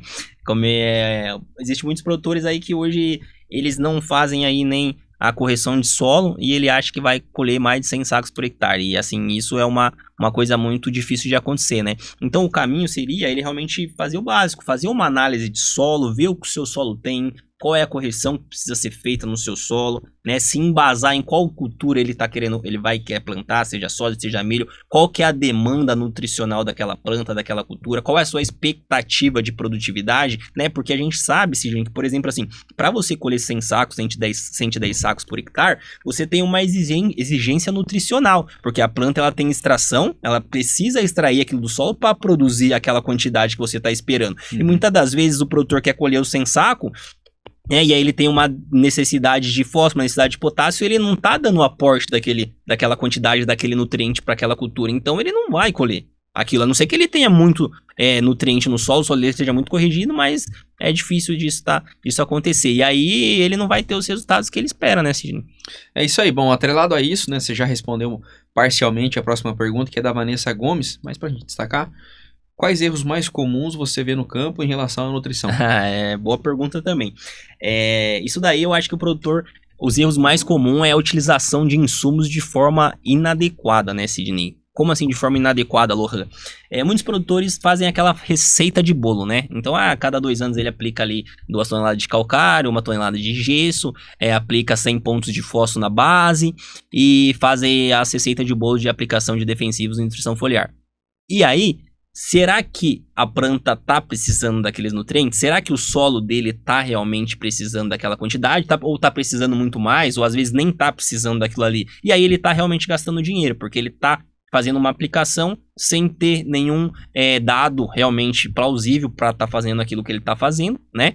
S3: Existem muitos produtores aí que hoje eles não fazem aí nem a correção de solo e ele acha que vai colher mais de 100 sacos por hectare. E assim, isso é uma coisa muito difícil de acontecer, né? Então o caminho seria ele realmente fazer o básico, fazer uma análise de solo, ver o que o seu solo tem, qual é a correção que precisa ser feita no seu solo, né? Se embasar em qual cultura ele quer plantar, seja soja, seja milho, qual que é a demanda nutricional daquela planta, daquela cultura, qual é a sua expectativa de produtividade, né? Porque a gente sabe, gente, por exemplo, assim, para você colher 100 sacos, 110 sacos por hectare, você tem uma exigência nutricional, porque a planta ela tem extração, ela precisa extrair aquilo do solo para produzir aquela quantidade que você está esperando. E muitas das vezes o produtor quer colher os 100 sacos, e aí ele tem uma necessidade de fósforo, uma necessidade de potássio, ele não tá dando o aporte daquela quantidade, daquele nutriente para aquela cultura. Então ele não vai colher aquilo, a não ser que ele tenha muito nutriente no solo, o solo dele esteja muito corrigido, mas é difícil disso acontecer. E aí ele não vai ter os resultados que ele espera, né, Sidney?
S1: É isso aí. Bom, atrelado a isso, né, você já respondeu parcialmente a próxima pergunta, que é da Vanessa Gomes, mas pra gente destacar, quais erros mais comuns você vê no campo em relação à nutrição?
S3: Boa pergunta também. Isso daí eu acho que os erros mais comuns é a utilização de insumos de forma inadequada, né, Sidney? Como assim de forma inadequada, Lohan? Muitos produtores fazem aquela receita de bolo, né? Então, a cada 2 anos ele aplica ali 2 toneladas de calcário, 1 tonelada de gesso, aplica 100 pontos de fósforo na base e fazem a receita de bolo de aplicação de defensivos em nutrição foliar. E aí, será que a planta está precisando daqueles nutrientes? Será que o solo dele está realmente precisando daquela quantidade? Ou está precisando muito mais? Ou às vezes nem está precisando daquilo ali? E aí ele está realmente gastando dinheiro, porque ele está fazendo uma aplicação sem ter nenhum dado realmente plausível para estar fazendo aquilo que ele está fazendo, né?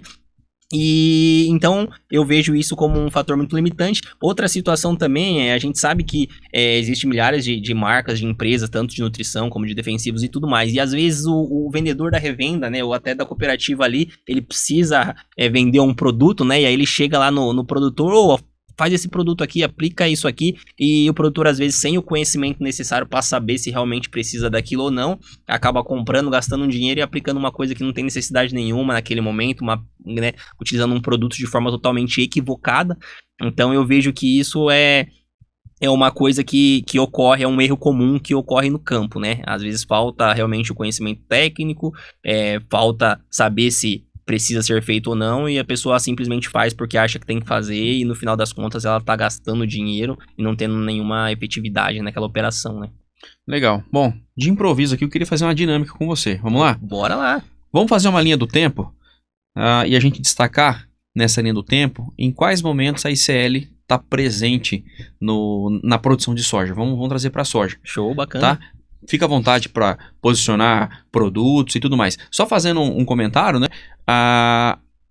S3: E então eu vejo isso como um fator muito limitante. Outra situação também a gente sabe que existem milhares de marcas, de empresas, tanto de nutrição como de defensivos e tudo mais. E às vezes o vendedor da revenda, né, ou até da cooperativa ali, ele precisa vender um produto, né? E aí ele chega lá no produtor, faz esse produto aqui, aplica isso aqui, e o produtor, às vezes, sem o conhecimento necessário para saber se realmente precisa daquilo ou não, acaba comprando, gastando um dinheiro e aplicando uma coisa que não tem necessidade nenhuma naquele momento, né, utilizando um produto de forma totalmente equivocada. Então eu vejo que isso é uma coisa que ocorre, é um erro comum que ocorre no campo, né? Às vezes falta realmente o conhecimento técnico, falta saber se precisa ser feito ou não, e a pessoa simplesmente faz porque acha que tem que fazer, e no final das contas ela tá gastando dinheiro e não tendo nenhuma efetividade naquela operação, né?
S1: Legal. Bom, de improviso aqui eu queria fazer uma dinâmica com você. Vamos lá?
S3: Bora lá.
S1: Vamos fazer uma linha do tempo e a gente destacar nessa linha do tempo em quais momentos a ICL está presente na produção de soja. Vamos trazer para a soja.
S3: Show, bacana.
S1: Tá? Fica à vontade para posicionar produtos e tudo mais. Só fazendo um comentário, né?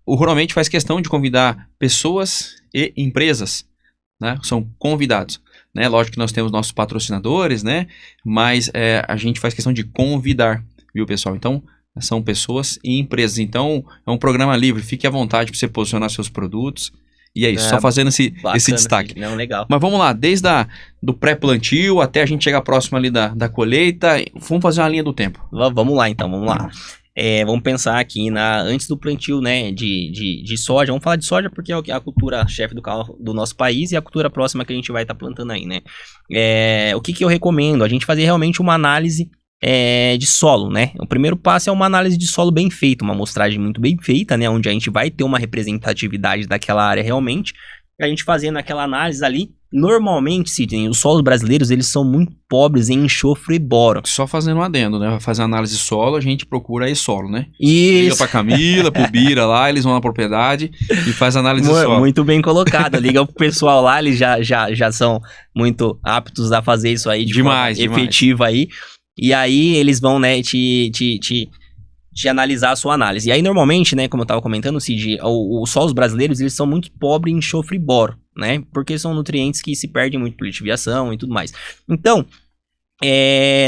S1: o Ruralmente faz questão de convidar pessoas e empresas, né? São convidados, né? Lógico que nós temos nossos patrocinadores, né? Mas a gente faz questão de convidar, viu, pessoal? Então, são pessoas e empresas. Então, é um programa livre. Fique à vontade para você posicionar seus produtos. E é isso, só fazendo esse destaque.
S3: Não, legal.
S1: Mas vamos lá, desde do pré-plantio até a gente chegar próximo ali da colheita, vamos fazer uma linha do tempo.
S3: Vamos lá, então, vamos lá. Vamos pensar aqui antes do plantio, né, de soja. Vamos falar de soja porque é a cultura-chefe do nosso país e a cultura próxima que a gente vai estar plantando aí, né? O que eu recomendo? A gente fazer realmente uma análise de solo, né? O primeiro passo é uma análise de solo bem feita, uma amostragem muito bem feita, né? Onde a gente vai ter uma representatividade daquela área realmente. A gente fazendo aquela análise ali, normalmente, Sidney, os solos brasileiros, eles são muito pobres em enxofre e boro.
S1: Só fazendo um adendo, né? Vai fazer análise de solo, a gente procura solo, né?
S3: Isso.
S1: Liga pra Camila, pro Bira lá, eles vão na propriedade e faz análise de solo.
S3: Muito bem colocado. Liga pro pessoal lá, eles já são muito aptos a fazer isso aí de forma efetiva aí. E aí eles vão, né, te analisar a sua análise. E aí, normalmente, né, como eu estava comentando, Cid, os solos brasileiros, eles são muito pobres em enxofre e boro, né? Porque são nutrientes que se perdem muito por lixiviação e tudo mais. Então,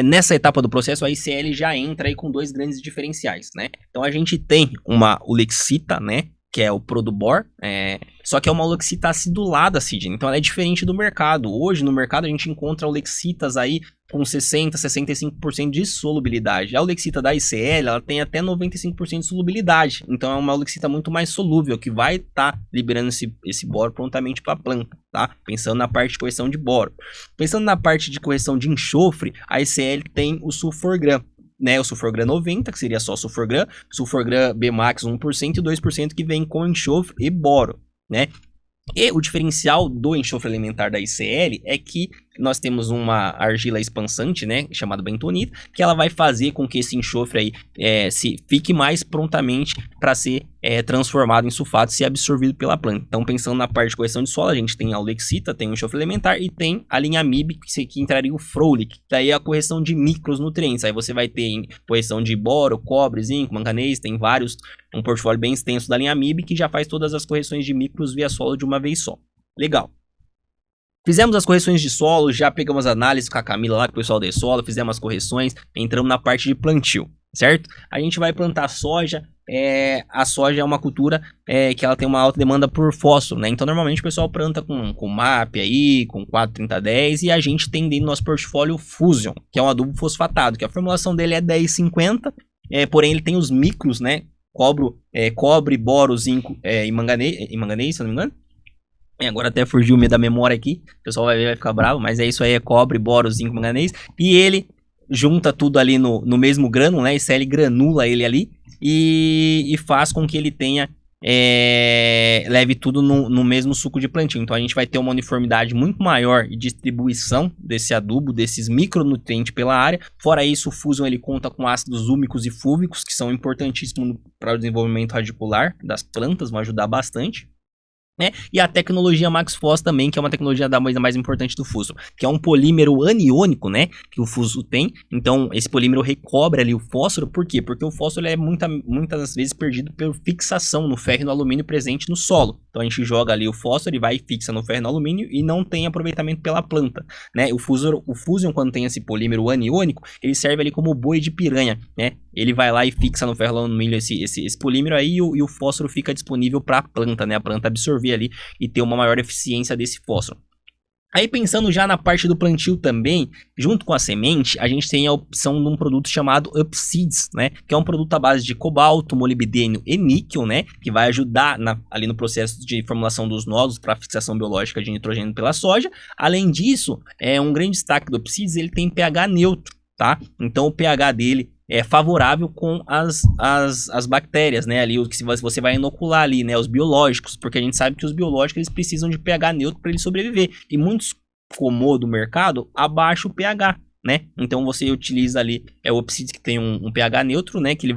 S3: nessa etapa do processo, a ICL já entra aí com dois grandes diferenciais, né? Então, a gente tem uma ulexita, né? Que é o Produbor, só que é uma ulexita acidulada, Sidney, então ela é diferente do mercado. Hoje, no mercado, a gente encontra ulexitas aí com 60%, 65% de solubilidade. A ulexita da ICL, ela tem até 95% de solubilidade, então é uma ulexita muito mais solúvel, que vai estar liberando esse boro prontamente para a planta, tá? Pensando na parte de correção de boro. Pensando na parte de correção de enxofre, a ICL tem o Sulforgram, né, o Sulforgram 90, que seria só Sulforgram Bmax 1% e 2% que vem com enxofre e boro, né? E o diferencial do enxofre alimentar da ICL é que nós temos uma argila expansante, né, chamada bentonita, que ela vai fazer com que esse enxofre aí fique mais prontamente para ser transformado em sulfato e ser absorvido pela planta. Então, pensando na parte de correção de solo, a gente tem a ulexita, tem o enxofre elementar e tem a linha MIB, que entraria o Frolic, daí a correção de micronutrientes. Aí você vai ter correção de boro, cobre, zinco, manganês, tem um portfólio bem extenso da linha MIB que já faz todas as correções de micros via solo de uma vez só. Legal. Fizemos as correções de solo, já pegamos análise com a Camila lá, com o pessoal da solo, fizemos as correções, entramos na parte de plantio, certo? A gente vai plantar soja, a soja é uma cultura que ela tem uma alta demanda por fósforo, né? Então normalmente o pessoal planta com MAP aí, com 4,30,10 e a gente tem dentro do nosso portfólio Fusion, que é um adubo fosfatado, que a formulação dele é 10,50, porém ele tem os micros, né? Cobre, boro, zinco e manganês, se eu não me engano. Agora até fugiu o meio da memória aqui, o pessoal vai ficar bravo, mas é isso aí, é cobre, boro, zinco, manganês, e ele junta tudo ali no mesmo grânulo, né, ICL granula ele ali, e faz com que ele tenha, leve tudo no mesmo suco de plantio. Então a gente vai ter uma uniformidade muito maior de distribuição desse adubo, desses micronutrientes pela área. Fora isso, o Fusion ele conta com ácidos úmicos e fúvicos, que são importantíssimos para o desenvolvimento radicular das plantas, vão ajudar bastante. Né? E a tecnologia MaxFos também, que é uma tecnologia da mais importante do Fuso, que é um polímero aniônico, né, que o Fuso tem. Então, esse polímero recobre ali o fósforo. Por quê? Porque o fósforo é muitas vezes perdido por fixação no ferro e no alumínio presente no solo. Então, a gente joga ali o fósforo e vai e fixa no ferro e no alumínio e não tem aproveitamento pela planta, né? O Fusion, quando tem esse polímero aniônico, ele serve ali como boi de piranha, né? Ele vai lá e fixa no ferro e no alumínio esse polímero aí e o fósforo fica disponível para a planta, né? A planta absorver ali e ter uma maior eficiência desse fósforo. Aí pensando já na parte do plantio também, junto com a semente, a gente tem a opção de um produto chamado Upseeds, né? Que é um produto à base de cobalto, molibdênio e níquel, né? Que vai ajudar ali no processo de formulação dos nódulos para fixação biológica de nitrogênio pela soja. Além disso, um grande destaque do Upseeds, ele tem pH neutro, tá? Então o pH dele é favorável com as bactérias, né? Ali, o que você vai inocular ali, né? Os biológicos, porque a gente sabe que os biológicos eles precisam de pH neutro para eles sobreviver. E muitos comô do mercado abaixam o pH, né? Então você utiliza ali o Upseeds que tem um pH neutro, né? Que ele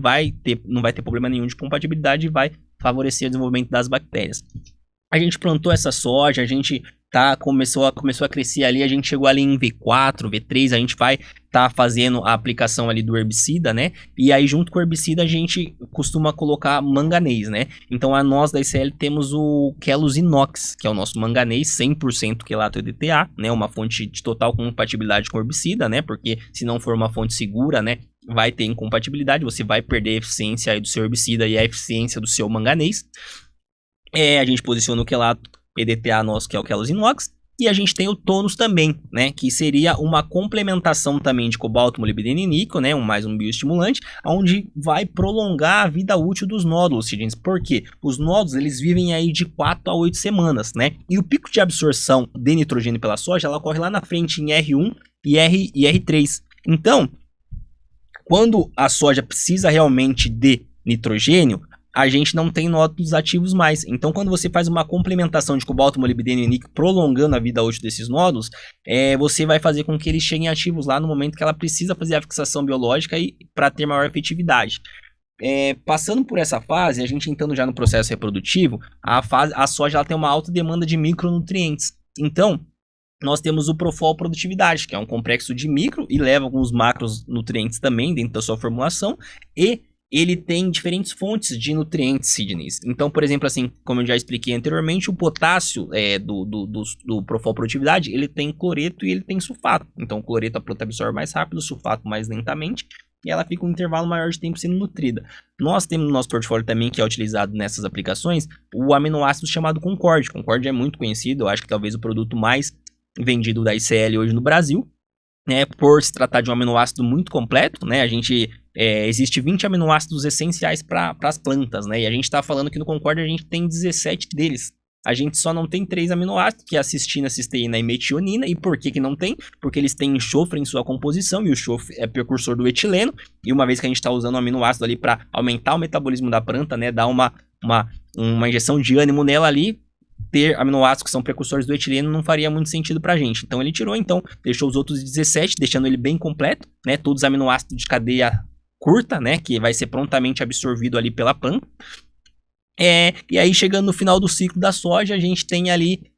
S3: não vai ter problema nenhum de compatibilidade e vai favorecer o desenvolvimento das bactérias. A gente plantou essa soja, a gente começou a crescer ali, a gente chegou ali em V4, V3, a gente vai fazendo a aplicação ali do herbicida, né? E aí junto com o herbicida a gente costuma colocar manganês, né? Então nós da ICL temos o Kelos Inox, que é o nosso manganês 100% quelato EDTA, né? Uma fonte de total compatibilidade com o herbicida, né? Porque se não for uma fonte segura, né? Vai ter incompatibilidade, você vai perder a eficiência aí do seu herbicida e a eficiência do seu manganês. A gente posiciona o quelato EDTA nosso, que é o Kelos Inox, e a gente tem o Tonus também, né, que seria uma complementação também de cobalto, molibdênio e níquel, né, mais um bioestimulante, onde vai prolongar a vida útil dos nódulos, Sidney. Por quê? Os nódulos, eles vivem aí de 4 a 8 semanas, né, e o pico de absorção de nitrogênio pela soja, ela ocorre lá na frente em R1 e R3. Então, quando a soja precisa realmente de nitrogênio, a gente não tem nódulos ativos mais. Então, quando você faz uma complementação de cobalto, molibdênio e níquel, prolongando a vida útil desses nódulos, você vai fazer com que eles cheguem ativos lá no momento que ela precisa fazer a fixação biológica e para ter maior efetividade. Passando por essa fase, a gente entrando já no processo reprodutivo, a soja ela tem uma alta demanda de micronutrientes. Então, nós temos o Profol Produtividade, que é um complexo de micro e leva alguns macronutrientes também dentro da sua formulação, e ele tem diferentes fontes de nutrientes, Sidney. Então, por exemplo, assim, como eu já expliquei anteriormente, o potássio do Profol Produtividade, ele tem cloreto e ele tem sulfato. Então, o cloreto a planta absorve mais rápido, o sulfato mais lentamente, e ela fica um intervalo maior de tempo sendo nutrida. Nós temos no nosso portfólio também, que é utilizado nessas aplicações, o aminoácido chamado Concorde. Concorde é muito conhecido, eu acho que talvez o produto mais vendido da ICL hoje no Brasil, né, por se tratar de um aminoácido muito completo, né, existe 20 aminoácidos essenciais para as plantas, né, e a gente está falando que no Concorde a gente tem 17 deles. A gente só não tem 3 aminoácidos, que é a cistina, a cisteína e metionina. E por que não tem? Porque eles têm enxofre em sua composição, e o enxofre é precursor do etileno, e uma vez que a gente está usando o aminoácido ali para aumentar o metabolismo da planta, né, dar uma injeção de ânimo nela ali, ter aminoácidos que são precursores do etileno não faria muito sentido pra gente. Então ele tirou, deixou os outros 17, deixando ele bem completo, né? Todos aminoácidos de cadeia curta, né? Que vai ser prontamente absorvido ali pela planta. E aí, chegando no final do ciclo da soja, a gente tem ali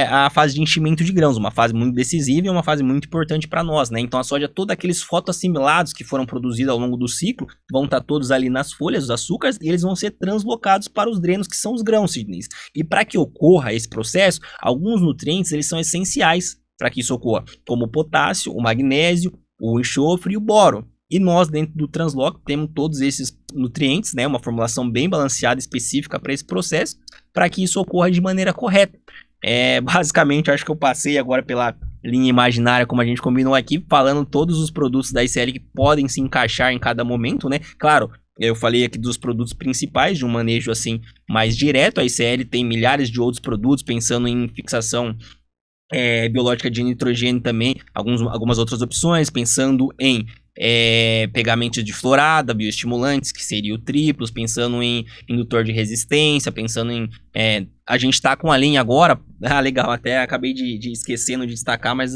S3: a fase de enchimento de grãos, uma fase muito decisiva e uma fase muito importante para nós, né? Então a soja, todos aqueles fotoassimilados que foram produzidos ao longo do ciclo, vão estar todos ali nas folhas, os açúcares, e eles vão ser translocados para os drenos, que são os grãos, Sidney. E para que ocorra esse processo, alguns nutrientes eles são essenciais para que isso ocorra, como o potássio, o magnésio, o enxofre e o boro. E nós, dentro do Transloc, temos todos esses nutrientes, né, uma formulação bem balanceada, específica para esse processo, para que isso ocorra de maneira correta. Basicamente, eu acho que eu passei agora pela linha imaginária, como a gente combinou aqui, falando todos os produtos da ICL que podem se encaixar em cada momento, né? Claro, eu falei aqui dos produtos principais, de um manejo assim mais direto. A ICL tem milhares de outros produtos, pensando em fixação biológica de nitrogênio também, algumas outras opções, pensando em pegamentos de florada, bioestimulantes, que seria o triplos, pensando em indutor de resistência, pensando em... a gente está com a linha agora, legal, até acabei de esquecendo de destacar, mas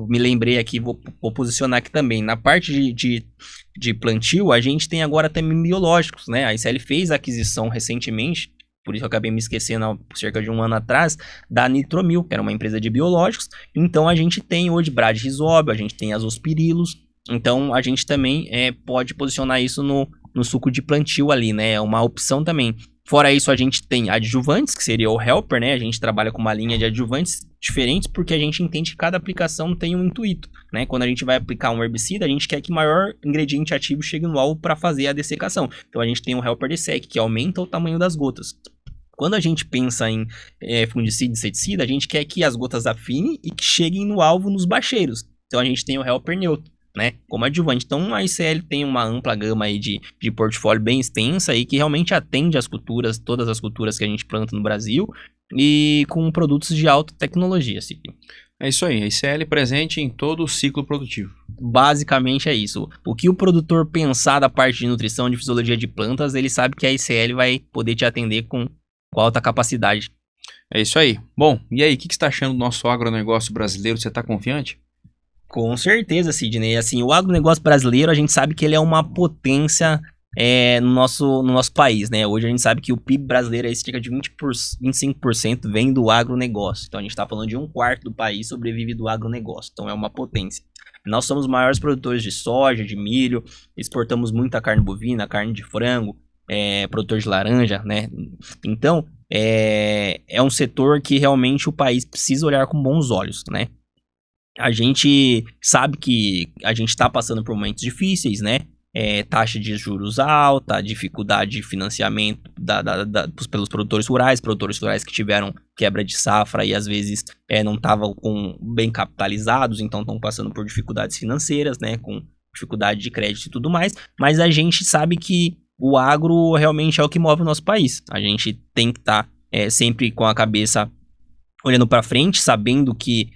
S3: me lembrei aqui, vou posicionar aqui também. Na parte de plantio, a gente tem agora também biológicos, né? A ICL fez a aquisição recentemente, por isso eu acabei me esquecendo há cerca de um ano atrás, da Nitromil, que era uma empresa de biológicos. Então a gente tem hoje Bradyrhizobio, a gente tem Azospirilos. Então a gente também pode posicionar isso no suco de plantio ali, né? É uma opção também. Fora isso, a gente tem adjuvantes, que seria o Helper, né? A gente trabalha com uma linha de adjuvantes diferentes, porque a gente entende que cada aplicação tem um intuito, né? Quando a gente vai aplicar um herbicida, a gente quer que o maior ingrediente ativo chegue no alvo para fazer a dessecação. Então a gente tem o Helper Dessec, que aumenta o tamanho das gotas. Quando a gente pensa em fungicida e inseticida, a gente quer que as gotas afinem e que cheguem no alvo nos bacheiros. Então a gente tem o Helper Neutro, né, como adjuvante. Então a ICL tem uma ampla gama aí de portfólio bem extensa e que realmente atende as culturas, todas as culturas que a gente planta no Brasil, e com produtos de alta tecnologia. Assim.
S1: É isso aí, a ICL presente em todo o ciclo produtivo.
S3: Basicamente é isso. O que o produtor pensar da parte de nutrição, de fisiologia de plantas, ele sabe que a ICL vai poder te atender com alta capacidade.
S1: É isso aí. Bom, e aí, o que você está achando do nosso agronegócio brasileiro? Você está confiante?
S3: Com certeza, Sidney. Assim, o agronegócio brasileiro, a gente sabe que ele é uma potência no nosso país, né? Hoje a gente sabe que o PIB brasileiro é cerca de 25% vem do agronegócio. Então a gente está falando de 1/4 do país sobrevive do agronegócio. Então é uma potência. Nós somos os maiores produtores de soja, de milho, exportamos muita carne bovina, carne de frango, produtor de laranja, né? Então é um setor que realmente o país precisa olhar com bons olhos, né? A gente sabe que a gente está passando por momentos difíceis, né? Taxa de juros alta, dificuldade de financiamento pelos produtores rurais que tiveram quebra de safra e às vezes não estavam bem capitalizados, então estão passando por dificuldades financeiras, né? Com dificuldade de crédito e tudo mais. Mas a gente sabe que o agro realmente é o que move o nosso país. A gente tem que estar sempre com a cabeça olhando para frente, sabendo que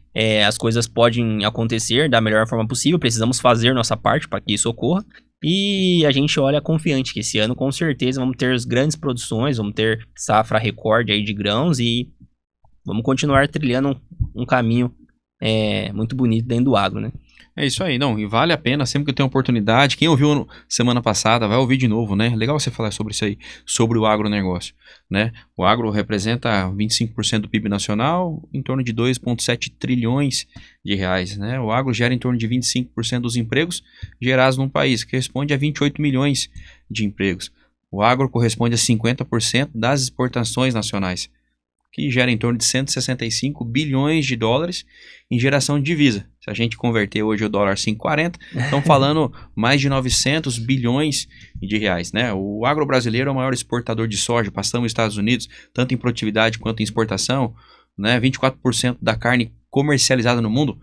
S3: as coisas podem acontecer da melhor forma possível, precisamos fazer nossa parte para que isso ocorra, e a gente olha confiante que esse ano com certeza vamos ter grandes produções, vamos ter safra recorde aí de grãos e vamos continuar trilhando um caminho muito bonito dentro do agro, né?
S1: É isso aí, não, e vale a pena sempre que tem oportunidade. Quem ouviu semana passada vai ouvir de novo, né? Legal você falar sobre isso aí, sobre o agronegócio, né? O agro representa 25% do PIB nacional, em torno de 2,7 trilhões de reais, né? O agro gera em torno de 25% dos empregos gerados no país, que corresponde a 28 milhões de empregos. O agro corresponde a 50% das exportações nacionais, que gera em torno de 165 bilhões de dólares em geração de divisa. Se a gente converter hoje o dólar 5,40, estamos falando mais de 900 bilhões de reais, né? O agro brasileiro é o maior exportador de soja, passamos os Estados Unidos, tanto em produtividade quanto em exportação, né? 24% da carne comercializada no mundo,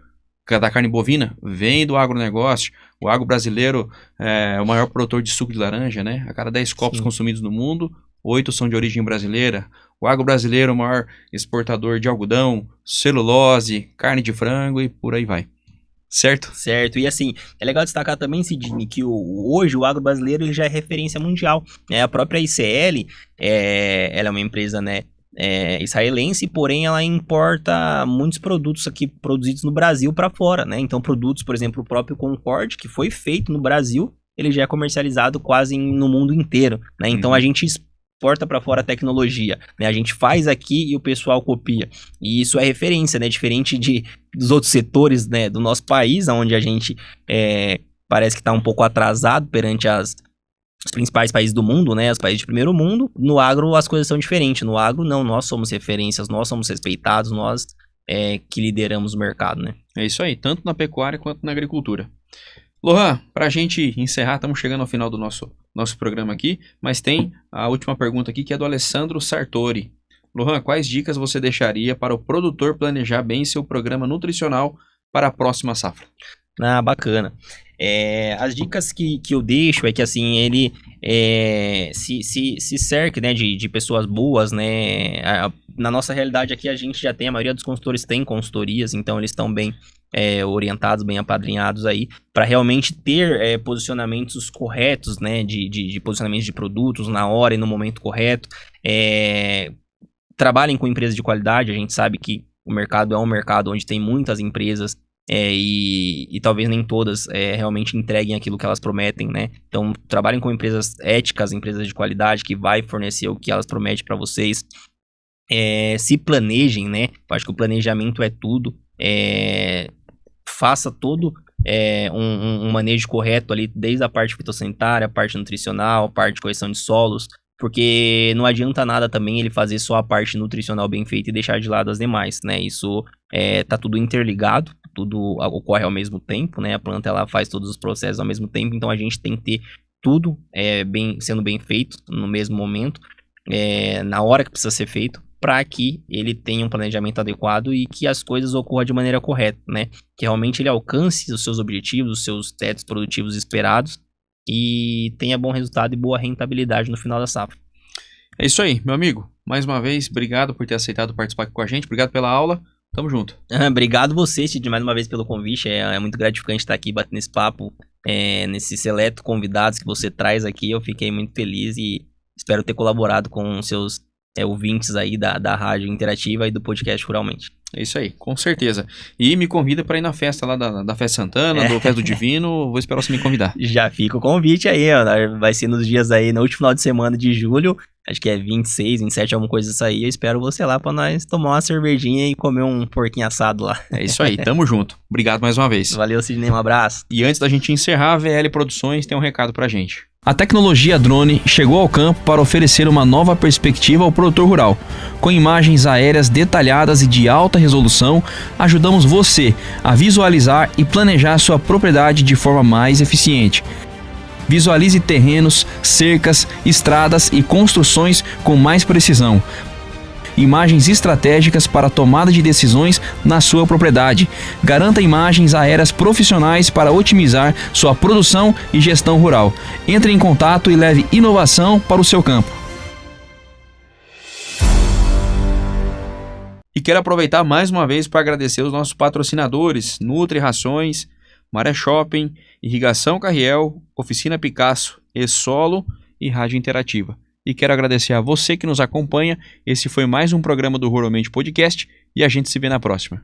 S1: da carne bovina, vem do agronegócio. O agro brasileiro é o maior produtor de suco de laranja, né? A cada 10 copos consumidos no mundo, 8 são de origem brasileira. O agro brasileiro é o maior exportador de algodão, celulose, carne de frango e por aí vai. Certo?
S3: Certo. E assim, é legal destacar também, Sidney, que hoje o agro brasileiro ele já é referência mundial. A própria ICL, ela é uma empresa, né, israelense, porém ela importa muitos produtos aqui produzidos no Brasil para fora, né? Então produtos, por exemplo, o próprio Concorde, que foi feito no Brasil, ele já é comercializado quase no mundo inteiro, né? Então a gente exporta para fora a tecnologia, né? A gente faz aqui e o pessoal copia. E isso é referência, né? Diferente dos outros setores, né, do nosso país, onde a gente parece que está um pouco atrasado perante os principais países do mundo, né? Os países de primeiro mundo. No agro as coisas são diferentes. No agro não, nós somos referências, nós somos respeitados, nós que lideramos o mercado, né?
S1: É isso aí, tanto na pecuária quanto na agricultura. Lohan, para a gente encerrar, estamos chegando ao final do nosso programa aqui, mas tem a última pergunta aqui que é do Alessandro Sartori. Lohan, quais dicas você deixaria para o produtor planejar bem seu programa nutricional para a próxima safra?
S3: Bacana. As dicas que eu deixo é que assim, ele se cerque, né, de pessoas boas, né? Na nossa realidade aqui a gente já tem, a maioria dos consultores tem consultorias, então eles estão bem orientados, bem apadrinhados aí, para realmente ter posicionamentos corretos, né, de posicionamentos de produtos na hora e no momento correto. Trabalhem com empresas de qualidade, a gente sabe que o mercado é um mercado onde tem muitas empresas e talvez nem todas realmente entreguem aquilo que elas prometem, né? Então, trabalhem com empresas éticas, empresas de qualidade que vai fornecer o que elas prometem para vocês. Se planejem, né? Eu acho que o planejamento é tudo. Faça todo um manejo correto ali, desde a parte fitossanitária, a parte nutricional, a parte de correção de solos, porque não adianta nada também ele fazer só a parte nutricional bem feita e deixar de lado as demais, né? Isso tá tudo interligado, tudo ocorre ao mesmo tempo, né? A planta ela faz todos os processos ao mesmo tempo, então a gente tem que ter tudo sendo bem feito no mesmo momento, na hora que precisa ser feito, para que ele tenha um planejamento adequado e que as coisas ocorram de maneira correta, né? Que realmente ele alcance os seus objetivos, os seus tetos produtivos esperados e tenha bom resultado e boa rentabilidade no final da safra.
S1: É isso aí, meu amigo. Mais uma vez, obrigado por ter aceitado participar aqui com a gente. Obrigado pela aula. Tamo junto.
S3: Obrigado você, Cid, mais uma vez pelo convite. É muito gratificante estar aqui batendo esse papo, nesses seletos convidados que você traz aqui. Eu fiquei muito feliz e espero ter colaborado com seus ouvintes aí da Rádio Interativa e do podcast Ruralmente.
S1: É isso aí, com certeza. E me convida para ir na festa lá da Festa Santana, do Festa do Divino. Vou esperar você me convidar.
S3: Já fica o convite aí, ó. Vai ser nos dias aí, no último final de semana de julho. Acho que é 26, 27, alguma coisa disso aí. Eu espero você lá pra nós tomar uma cervejinha e comer um porquinho assado lá.
S1: É isso aí, tamo junto. Obrigado mais uma vez.
S3: Valeu, Sidney, um abraço.
S1: E antes da gente encerrar, a VL Produções tem um recado pra gente. A tecnologia drone chegou ao campo para oferecer uma nova perspectiva ao produtor rural. Com imagens aéreas detalhadas e de alta resolução, ajudamos você a visualizar e planejar sua propriedade de forma mais eficiente. Visualize terrenos, cercas, estradas e construções com mais precisão. Imagens estratégicas para a tomada de decisões na sua propriedade. Garanta imagens aéreas profissionais para otimizar sua produção e gestão rural. Entre em contato e leve inovação para o seu campo. E quero aproveitar mais uma vez para agradecer os nossos patrocinadores, Nutri Rações, Maré Shopping, Irrigação Carriel, Oficina Picasso, E-Solo e Rádio Interativa. E quero agradecer a você que nos acompanha. Esse foi mais um programa do Ruralmente Podcast e a gente se vê na próxima.